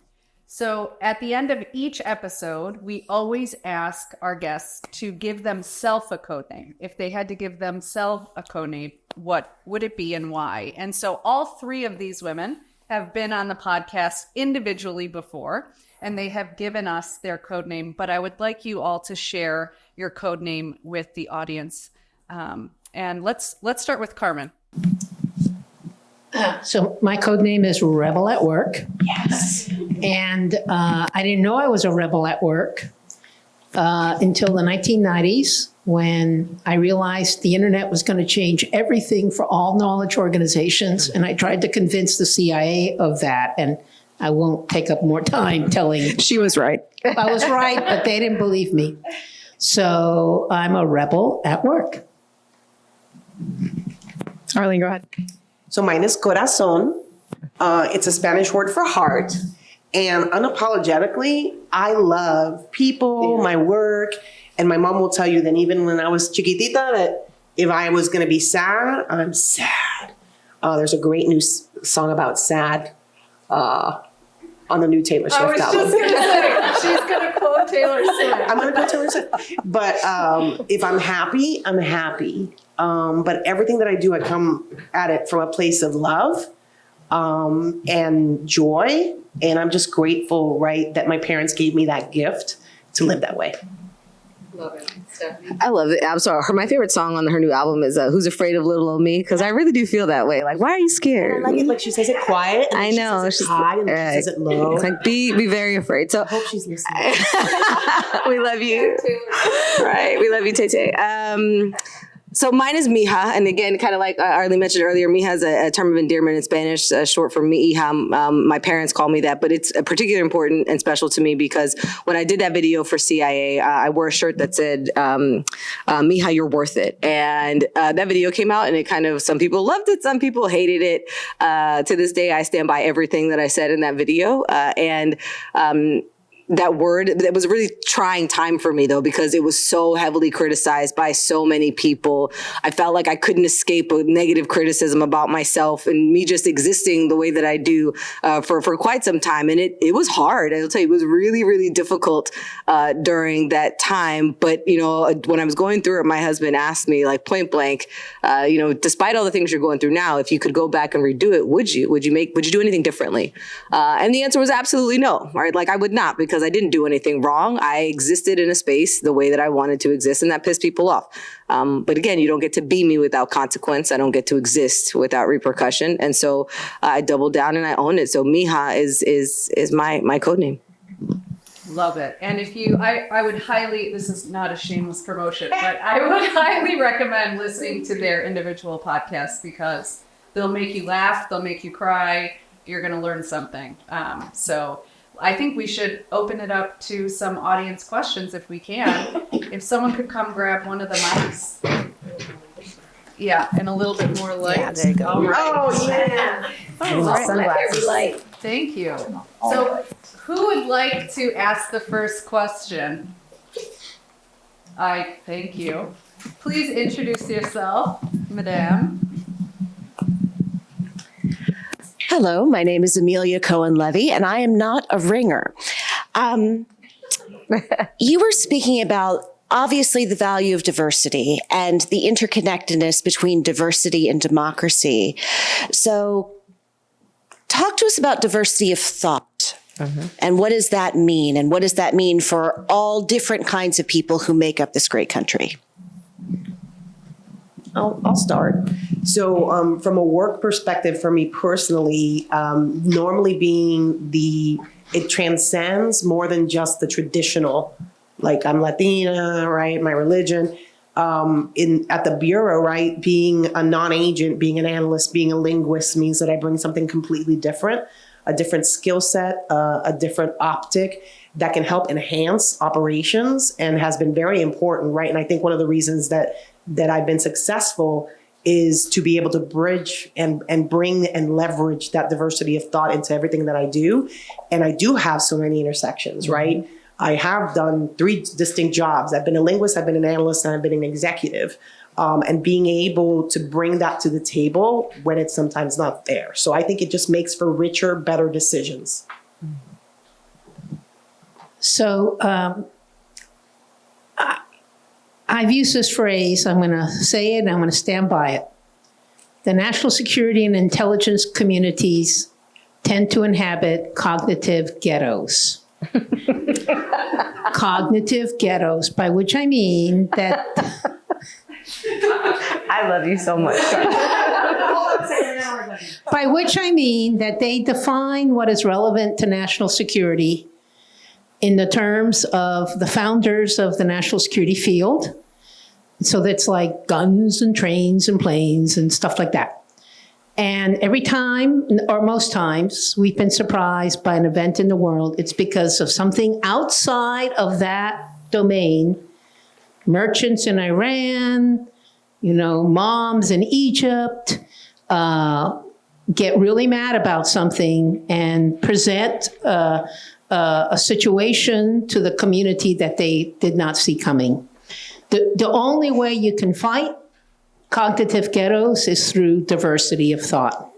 I: So at the end of each episode, we always ask our guests to give themselves a code name. If they had to give themselves a code name, what would it be and why? And so all three of these women have been on the podcast individually before, and they have given us their code name. But I would like you all to share your code name with the audience. And let's start with Carmen.
H: So my code name is Rebel at Work. Yes. And I didn't know I was a rebel at work until the 1990s when I realized the internet was going to change everything for all knowledge organizations. And I tried to convince the CIA of that. And I won't take up more time telling.
E: She was right.
H: I was right, but they didn't believe me. So I'm a rebel at work.
E: Arlene, go ahead.
G: So mine is Corazón. It's a Spanish word for heart. And unapologetically, I love people, my work. And my mom will tell you that even when I was chiquitita, that if I was going to be sad, I'm sad. There's a great new song about sad on the new Taylor Swift album.
I: Going to say, she's going to quote Taylor Swift.
G: I'm going to quote Taylor Swift. But if I'm happy, I'm happy. But everything that I do, I come at it from a place of love and joy. And I'm just grateful, right, that my parents gave me that gift to live that way.
D: Love it. Stephanie?
F: I love it. I'm sorry. My favorite song on her new album is Who's Afraid of Little Old Me? Because I really do feel that way. Like, why are you scared?
G: I like it. Like she says it quiet. And
F: I know.
G: She says it high and she says it low.
F: It's like, be very afraid. So
G: I hope she's listening.
F: we love you. Right. We love you, Tete. So mine is Mija. And again, kind of like Arlene mentioned earlier, Mija is a term of endearment in Spanish, short for mi hija. My parents call me that, but it's particularly important and special to me because when I did that video for CIA, I wore a shirt that said, Mija, you're worth it. And that video came out and it kind of, some people loved it, some people hated it. To this day, I stand by everything that I said in that video. that word, that was a really trying time for me though, because it was so heavily criticized by so many people. I felt like I couldn't escape a negative criticism about myself and me just existing the way that I do for quite some time. And it was hard. I'll tell you, it was really, really difficult during that time. But, you know, when I was going through it, my husband asked me like point blank, you know, despite all the things you're going through now, if you could go back and redo it, would you? Would you do anything differently? And the answer was absolutely no, right? Like I would not, because I didn't do anything wrong. I existed in a space the way that I wanted to exist, and that pissed people off. But again, you don't get to be me without consequence. I don't get to exist without repercussion. And so I doubled down and I owned it. So Mija is my code name.
I: Love it. And if you, I would highly, this is not a shameless promotion, but I would highly recommend listening to their individual podcasts because they'll make you laugh, they'll make you cry, you're going to learn something. So I think we should open it up to some audience questions if we can. If someone could come grab one of the mics. Yeah, and a little bit more light.
G: Yeah, there you go.
I: All right.
A: Oh, yeah.
I: All right.
A: Let there be light.
I: Thank you. So who would like to ask the first question? Thank you. Please introduce yourself, Madame.
J: Hello, my name is Amelia Cohen-Levy, and I am not a ringer. You were speaking about, obviously, the value of diversity and the interconnectedness between diversity and democracy. So talk to us about diversity of thought. And what does that mean? And what does that mean for all different kinds of people who make up this great country?
G: I'll start. So from a work perspective, for me personally, normally it transcends more than just the traditional, like I'm Latina, right? My religion. At the Bureau, right? Being a non-agent, being an analyst, being a linguist means that I bring something completely different, a different skill set, a different optic that can help enhance operations and has been very important, right? And I think one of the reasons that I've been successful is to be able to bridge and bring and leverage that diversity of thought into everything that I do. And I do have so many intersections, right? I have done 3 distinct jobs. I've been a linguist, I've been an analyst, and I've been an executive. And being able to bring that to the table when it's sometimes not there. So I think it just makes for richer, better decisions.
H: So I've used this phrase, I'm going to say it, and I'm going to stand by it. The national security and intelligence communities tend to inhabit cognitive ghettos. Cognitive ghettos, by which I mean that...
F: I love you so much.
H: By which I mean that they define what is relevant to national security in the terms of the founders of the national security field. So that's like guns and trains and planes and stuff like that. And every time, or most times, we've been surprised by an event in the world. It's because of something outside of that domain. Merchants in Iran, moms in Egypt, get really mad about something and present a situation to the community that they did not see coming. The only way you can fight cognitive ghettos is through diversity of thought.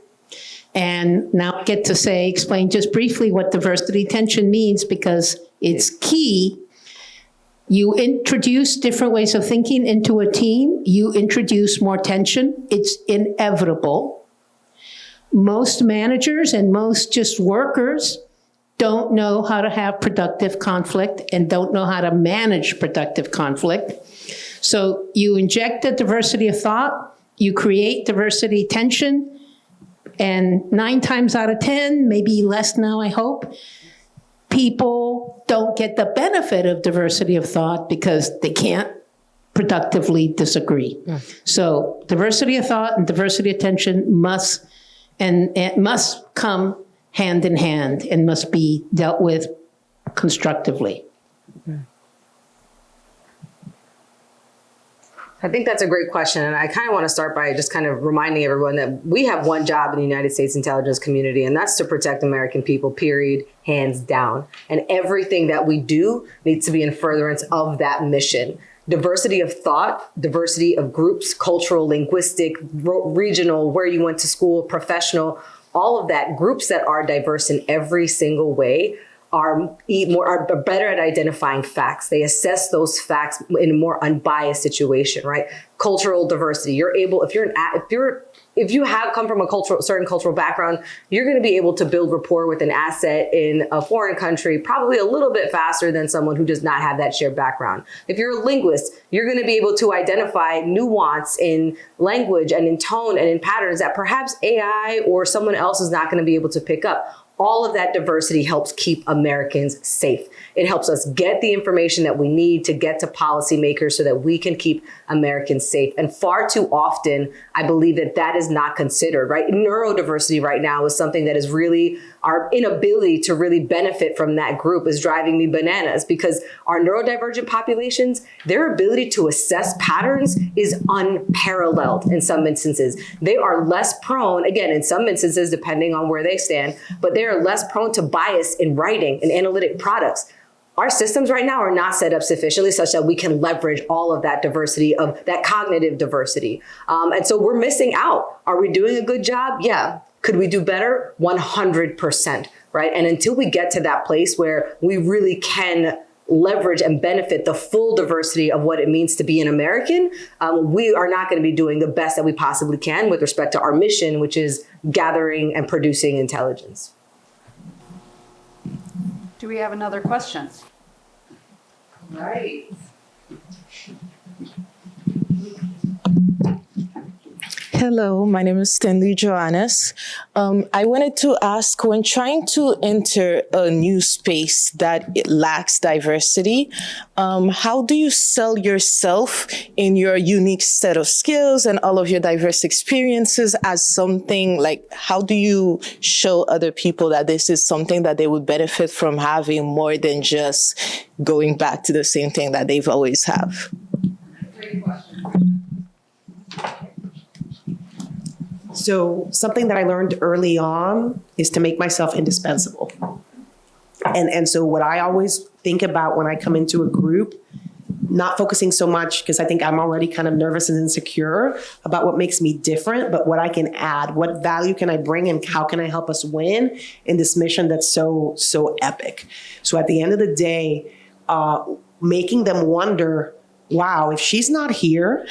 H: And now I get to explain just briefly what diversity tension means because it's key. You introduce different ways of thinking into a team, you introduce more tension. It's inevitable. Most managers and most just workers don't know how to have productive conflict and don't know how to manage productive conflict. So you inject the diversity of thought, you create diversity tension, and 9 times out of 10, maybe less now, I hope, people don't get the benefit of diversity of thought because they can't productively disagree. So diversity of thought and diversity of tension must come hand in hand and must be dealt with constructively.
F: I think that's a great question. And I kind of want to start by just kind of reminding everyone that we have one job in the United States intelligence community, and that's to protect American people, period, hands down. And everything that we do needs to be in furtherance of that mission. Diversity of thought, diversity of groups, cultural, linguistic, regional, where you went to school, professional, all of that, groups that are diverse in every single way are better at identifying facts. They assess those facts in a more unbiased situation, right? Cultural diversity. You're able, if you have come from a certain cultural background, you're going to be able to build rapport with an asset in a foreign country probably a little bit faster than someone who does not have that shared background. If you're a linguist, you're going to be able to identify nuance in language and in tone and in patterns that perhaps AI or someone else is not going to be able to pick up. All of that diversity helps keep Americans safe. It helps us get the information that we need to get to policymakers so that we can keep Americans safe. And far too often, I believe that is not considered, right? Neurodiversity right now is something that is really, our inability to really benefit from that group is driving me bananas, because our neurodivergent populations, their ability to assess patterns is unparalleled in some instances. They are less prone, again, in some instances, depending on where they stand, but they are less prone to bias in writing and analytic products. Our systems right now are not set up sufficiently such that we can leverage all of that diversity, of that cognitive diversity. And so we're missing out. Are we doing a good job? Yeah. Could we do better? 100%, right? And until we get to that place where we really can leverage and benefit the full diversity of what it means to be an American, we are not going to be doing the best that we possibly can with respect to our mission, which is gathering and producing intelligence.
I: Do we have another question? Right.
K: Hello, my name is Stanley Johannes. I wanted to ask, when trying to enter a new space that it lacks diversity, how do you sell yourself in your unique set of skills and all of your diverse experiences as something like, how do you show other people that this is something that they would benefit from having more than just going back to the same thing that they've always have?
I: Great question.
G: So something that I learned early on is to make myself indispensable. And so what I always think about when I come into a group, not focusing so much, because I think I'm already kind of nervous and insecure about what makes me different, but what I can add, what value can I bring, and how can I help us win in this mission that's so epic. So at the end of the day, making them wonder, wow, if she's not here,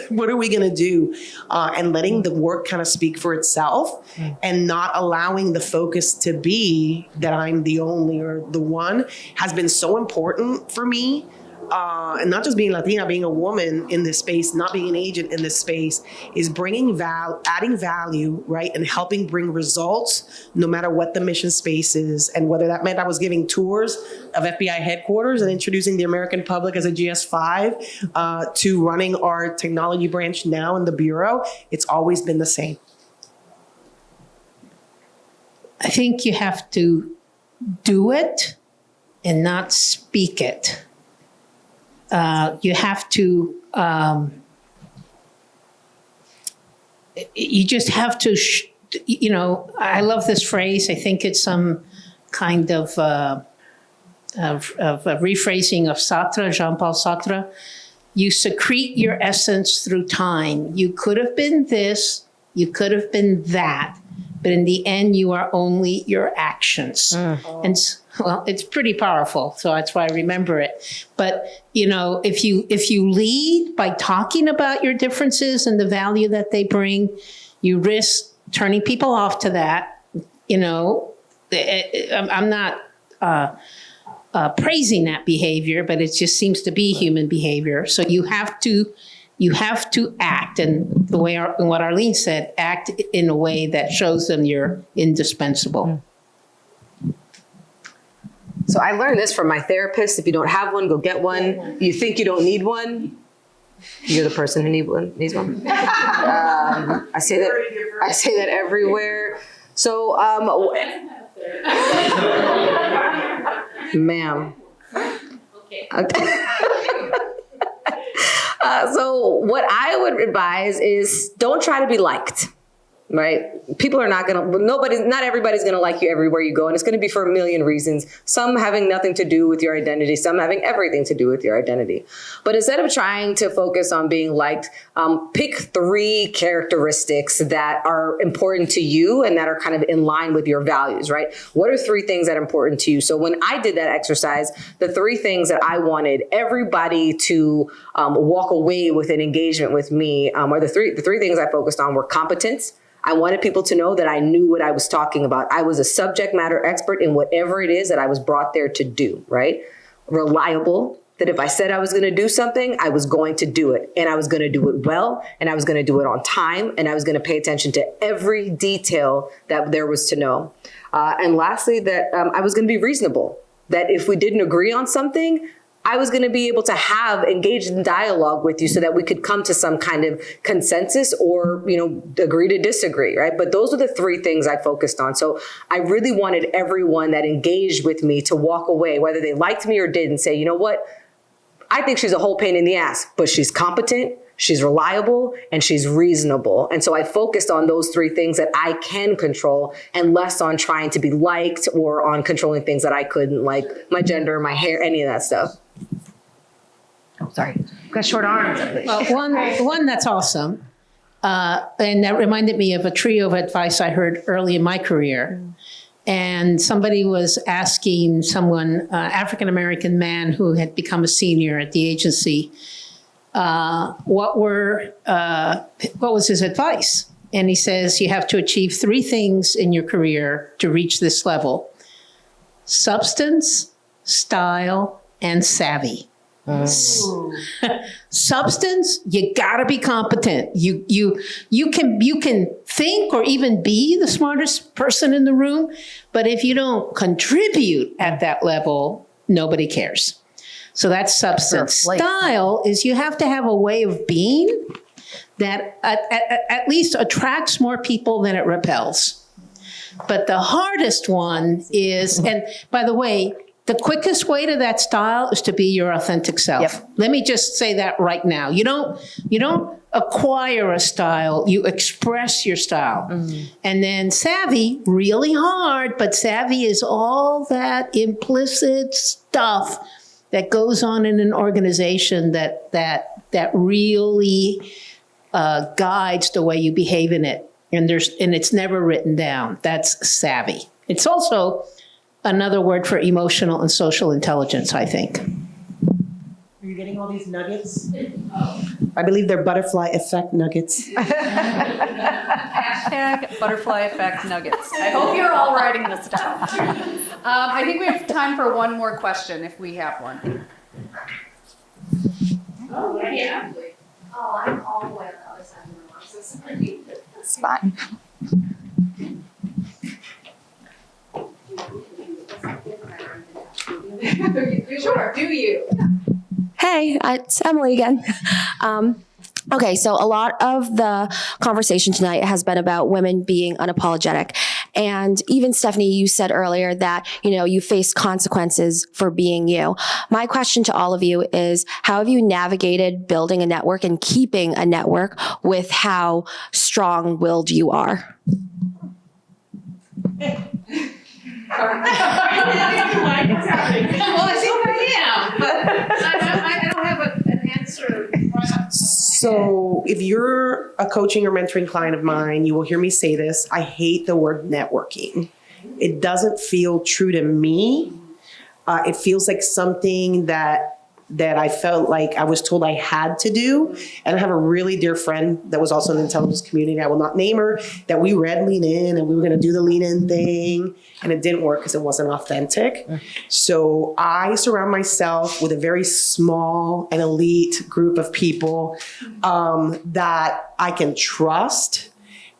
G: what are we going to do? And letting the work kind of speak for itself, and not allowing the focus to be that I'm the only or the one has been so important for me. And not just being Latina, being a woman in this space, not being an agent in this space, is bringing adding value, right? And helping bring results no matter what the mission space is. And whether that meant I was giving tours of FBI headquarters and introducing the American public as a GS5 to running our technology branch now in the Bureau, it's always been the same.
H: I think you have to do it and not speak it. You have to, you just have to, I love this phrase. I think it's some kind of a rephrasing of Sartre, Jean-Paul Sartre. You secrete your essence through time. You could have been this, you could have been that, but in the end, you are only your actions. And well, it's pretty powerful, so that's why I remember it. But if you lead by talking about your differences and the value that they bring, you risk turning people off to that. I'm not praising that behavior, but it just seems to be human behavior. So you have to act, and what Arlene said, act in a way that shows them you're indispensable.
F: So I learned this from my therapist. If you don't have one, go get one. You think you don't need one, you're the person who needs one. I say that everywhere. So, ma'am. Okay. So what I would advise is don't try to be liked. Right? People are not everybody's going to like you everywhere you go. And it's going to be for a million reasons. Some having nothing to do with your identity, some having everything to do with your identity. But instead of trying to focus on being liked, pick 3 characteristics that are important to you and that are kind of in line with your values, right? What are 3 things that are important to you? So when I did that exercise, the 3 things that I wanted everybody to walk away with an engagement with me, or the three things I focused on were competence. I wanted people to know that I knew what I was talking about. I was a subject matter expert in whatever it is that I was brought there to do, right? Reliable, that if I said I was going to do something, I was going to do it. And I was going to do it well, and I was going to do it on time, and I was going to pay attention to every detail that there was to know. And lastly, that I was going to be reasonable, that if we didn't agree on something, I was going to be able to have engaged in dialogue with you so that we could come to some kind of consensus or, agree to disagree, right? But those are the 3 things I focused on. So I really wanted everyone that engaged with me to walk away, whether they liked me or didn't, say, you know what? I think she's a whole pain in the ass, but she's competent, she's reliable, and she's reasonable. And so I focused on those 3 things that I can control and less on trying to be liked or on controlling things that I couldn't, like my gender, my hair, any of that stuff.
A: Oh, sorry. Got short arms.
H: Well, one that's awesome. And that reminded me of a trio of advice I heard early in my career. And somebody was asking someone, African-American man who had become a senior at the agency, what was his advice? And he says, you have to achieve 3 things in your career to reach this level: substance, style, and savvy. Substance, you gotta be competent. You can think or even be the smartest person in the room, but if you don't contribute at that level, nobody cares. So that's substance. Style is you have to have a way of being that at least attracts more people than it repels. But the hardest one is, and by the way, the quickest way to that style is to be your authentic self. Yep. Let me just say that right now. You don't acquire a style, you express your style. Mm-hmm. And then savvy, really hard, but savvy is all that implicit stuff that goes on in an organization that really guides the way you behave in it. And it's never written down. That's savvy. It's also another word for emotional and social intelligence, I think.
G: Are you getting all these nuggets? I believe they're butterfly effect nuggets.
I: Hashtag butterfly effect nuggets. I hope you're all writing this down. I think we have time for one more question if we have one.
A: Oh, yeah. Oh, I'm all the way on the other side of the room. So sorry. That's fine.
I: Sure, do you?
B: Hey, it's Emily again. Okay, so a lot of the conversation tonight has been about women being unapologetic. And even Stephanie, you said earlier that, you face consequences for being you. My question to all of you is, how have you navigated building a network and keeping a network with how strong-willed you are?
H: Well, I think I am, but I don't have an answer.
G: So if you're a coaching or mentoring client of mine, you will hear me say this. I hate the word networking. It doesn't feel true to me. It feels like something that I felt like I was told I had to do. And I have a really dear friend that was also in the intelligence community, I will not name her, that we read Lean In and we were going to do the Lean In thing. And it didn't work because it wasn't authentic. So I surround myself with a very small and elite group of people that I can trust.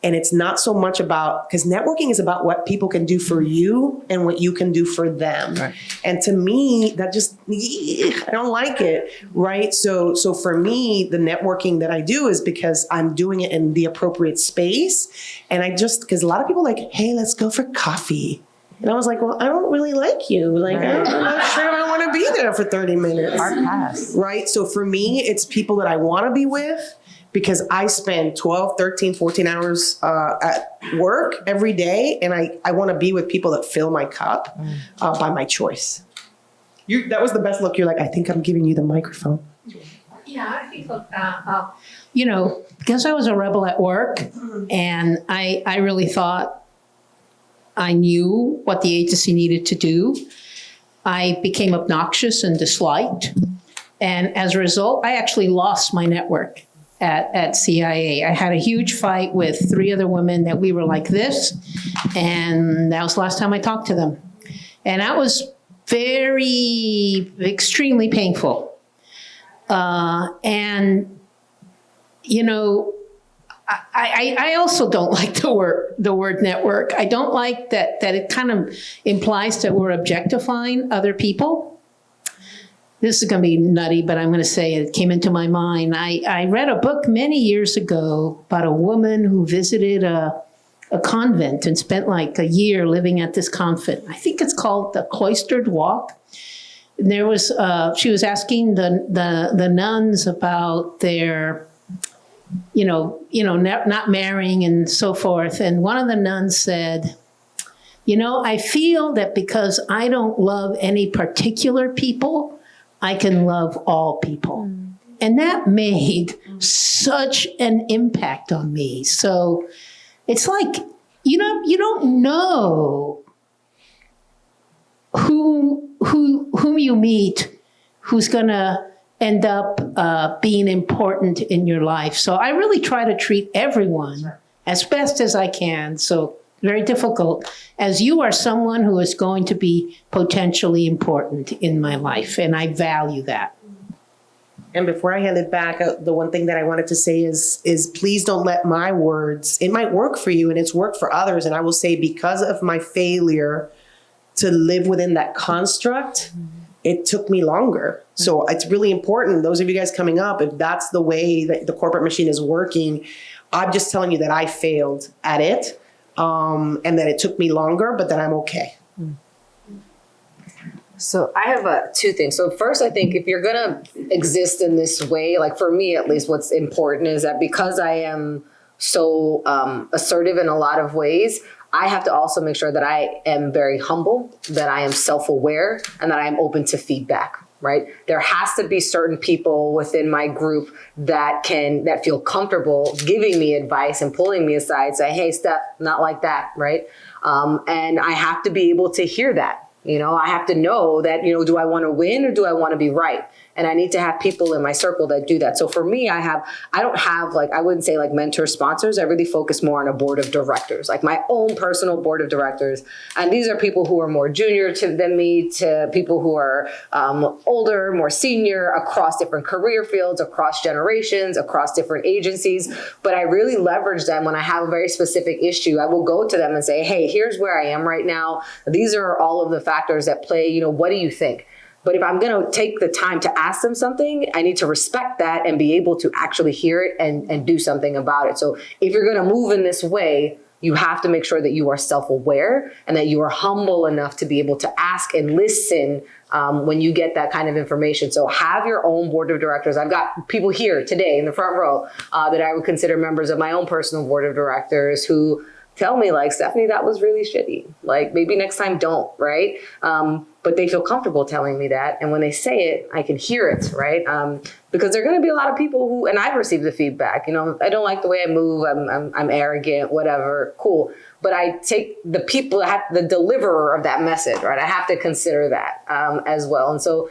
G: And it's not so much about, because networking is about what people can do for you and what you can do for them. Right. And to me, that just, I don't like it, right? So for me, the networking that I do is because I'm doing it in the appropriate space. And because a lot of people are like, hey, let's go for coffee. And I was like, well, I don't really like you. Like, I'm not sure I want to to be there for 30 minutes.
L: Hard pass.
G: Right? So for me, it's people that I want to be with because I spend 12, 13, 14 hours at work every day. And I want to be with people that fill my cup by my choice. That was the best look. You're like, I think I'm giving you the microphone.
H: Yeah, I think, because I was a rebel at work and I really thought I knew what the agency needed to do, I became obnoxious and disliked. And as a result, I actually lost my network at CIA. I had a huge fight with 3 other women that we were like this. And that was the last time I talked to them. And that was extremely painful. I also don't like the word network. I don't like that it kind of implies that we're objectifying other people. This is going to be nutty, but I'm going to say it came into my mind. I read a book many years ago about a woman who visited a convent and spent like a year living at this convent. I think it's called the Cloistered Walk. And there was she was asking the nuns about their, not marrying and so forth. And one of the nuns said, I feel that because I don't love any particular people, I can love all people. And that made such an impact on me. So it's like, you don't know whom you meet, who's gonna end up being important in your life. So I really try to treat everyone as best as I can. So very difficult, as you are someone who is going to be potentially important in my life, and I value that.
G: And before I hand it back, the one thing that I wanted to say is please don't let my words, it might work for you and it's worked for others. And I will say, because of my failure to live within that construct, it took me longer. So it's really important, those of you guys coming up, if that's the way that the corporate machine is working, I'm just telling you that I failed at it. And that it took me longer, but that I'm okay.
F: So I have 2 things. So first, I think if you're going to exist in this way, like for me, at least what's important is that because I am so assertive in a lot of ways, I have to also make sure that I am very humble, that I am self-aware, and that I am open to feedback. Right? There has to be certain people within my group that feel comfortable giving me advice and pulling me aside, say, hey, Steph, not like that. Right? And I have to be able to hear that. I have to know that, do I want to win or do I want to be right? And I need to have people in my circle that do that. So for me, I don't have I wouldn't say mentor sponsors. I really focus more on a board of directors, like my own personal board of directors. And these are people who are more junior than me, to people who are older, more senior, across different career fields, across generations, across different agencies. But I really leverage them when I have a very specific issue. I will go to them and say, hey, here's where I am right now. These are all of the factors that play. What do you think? But if I'm going to take the time to ask them something, I need to respect that and be able to actually hear it and do something about it. So if you're going to move in this way, you have to make sure that you are self-aware and that you are humble enough to be able to ask and listen when you get that kind of information. So have your own board of directors. I've got people here today in the front row that I would consider members of my own personal board of directors who tell me Stephanie, that was really shitty. Maybe next time don't, right? But they feel comfortable telling me that. And when they say it, I can hear it, right? Because there are going to be a lot of people who, and I've received the feedback, I don't like the way I move. I'm arrogant, whatever, cool. But I take the people, the deliverer of that message, right? I have to consider that as well. And so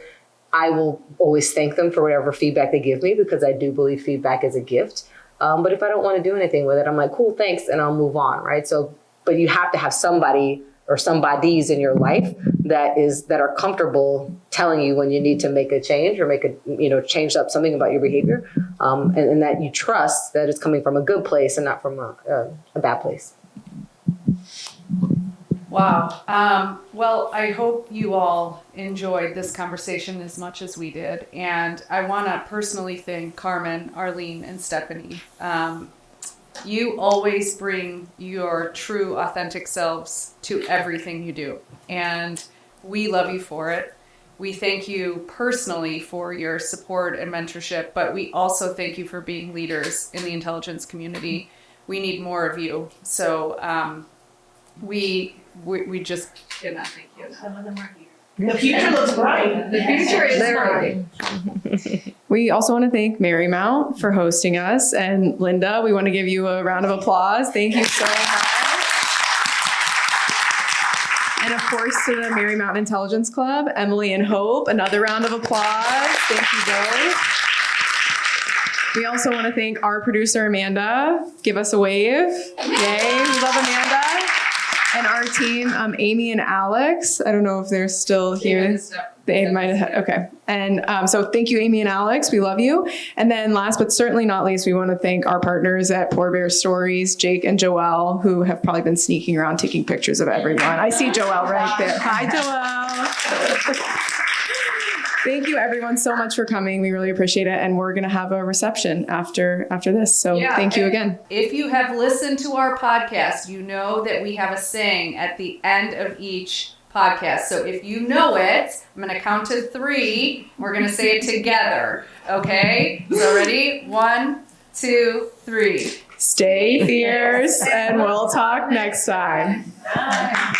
F: I will always thank them for whatever feedback they give me, because I do believe feedback is a gift. But if I don't want to do anything with it, I'm like, cool, thanks, and I'll move on, right? So, but you have to have somebody or somebodies in your life that are comfortable telling you when you need to make a change or change up something about your behavior, and that you trust that it's coming from a good place and not from a bad place.
I: Wow. Well, I hope you all enjoyed this conversation as much as we did. And I want to personally thank Carmen, Arlene, and Stephanie. You always bring your true, authentic selves to everything you do. And we love you for it.
D: We thank you personally for your support and mentorship, but we also thank you for being leaders in the intelligence community. We need more of you. So we just cannot thank you.
G: Some of them are here. The future looks bright.
D: The future is bright.
E: We also want to thank Marymount for hosting us. And Linda, we want to give you a round of applause. Thank you so much. And of course, to the Marymount Intelligence Club, Emily and Hope, another round of applause. Thank you both. We also want to thank our producer, Amanda. Give us a wave. Yay, we love Amanda. And our team, Amy and Alex. I don't know if they're still here. They might have, okay. And so thank you, Amy and Alex. We love you. And then last but certainly not least, we want to thank our partners at Poor Bear Stories, Jake and Joelle, who have probably been sneaking around taking pictures of everyone. I see Joelle right there. Hi, Joelle. Thank you everyone so much for coming. We really appreciate it. And we're going to have a reception after this. So thank you again.
D: If you have listened to our podcast, you know that we have a saying at the end of each podcast. So if you know it, I'm going to count to 3. We're going to say it together. Okay? So ready? 1, 2, 3.
E: Stay fierce and we'll talk next time.
D: Bye.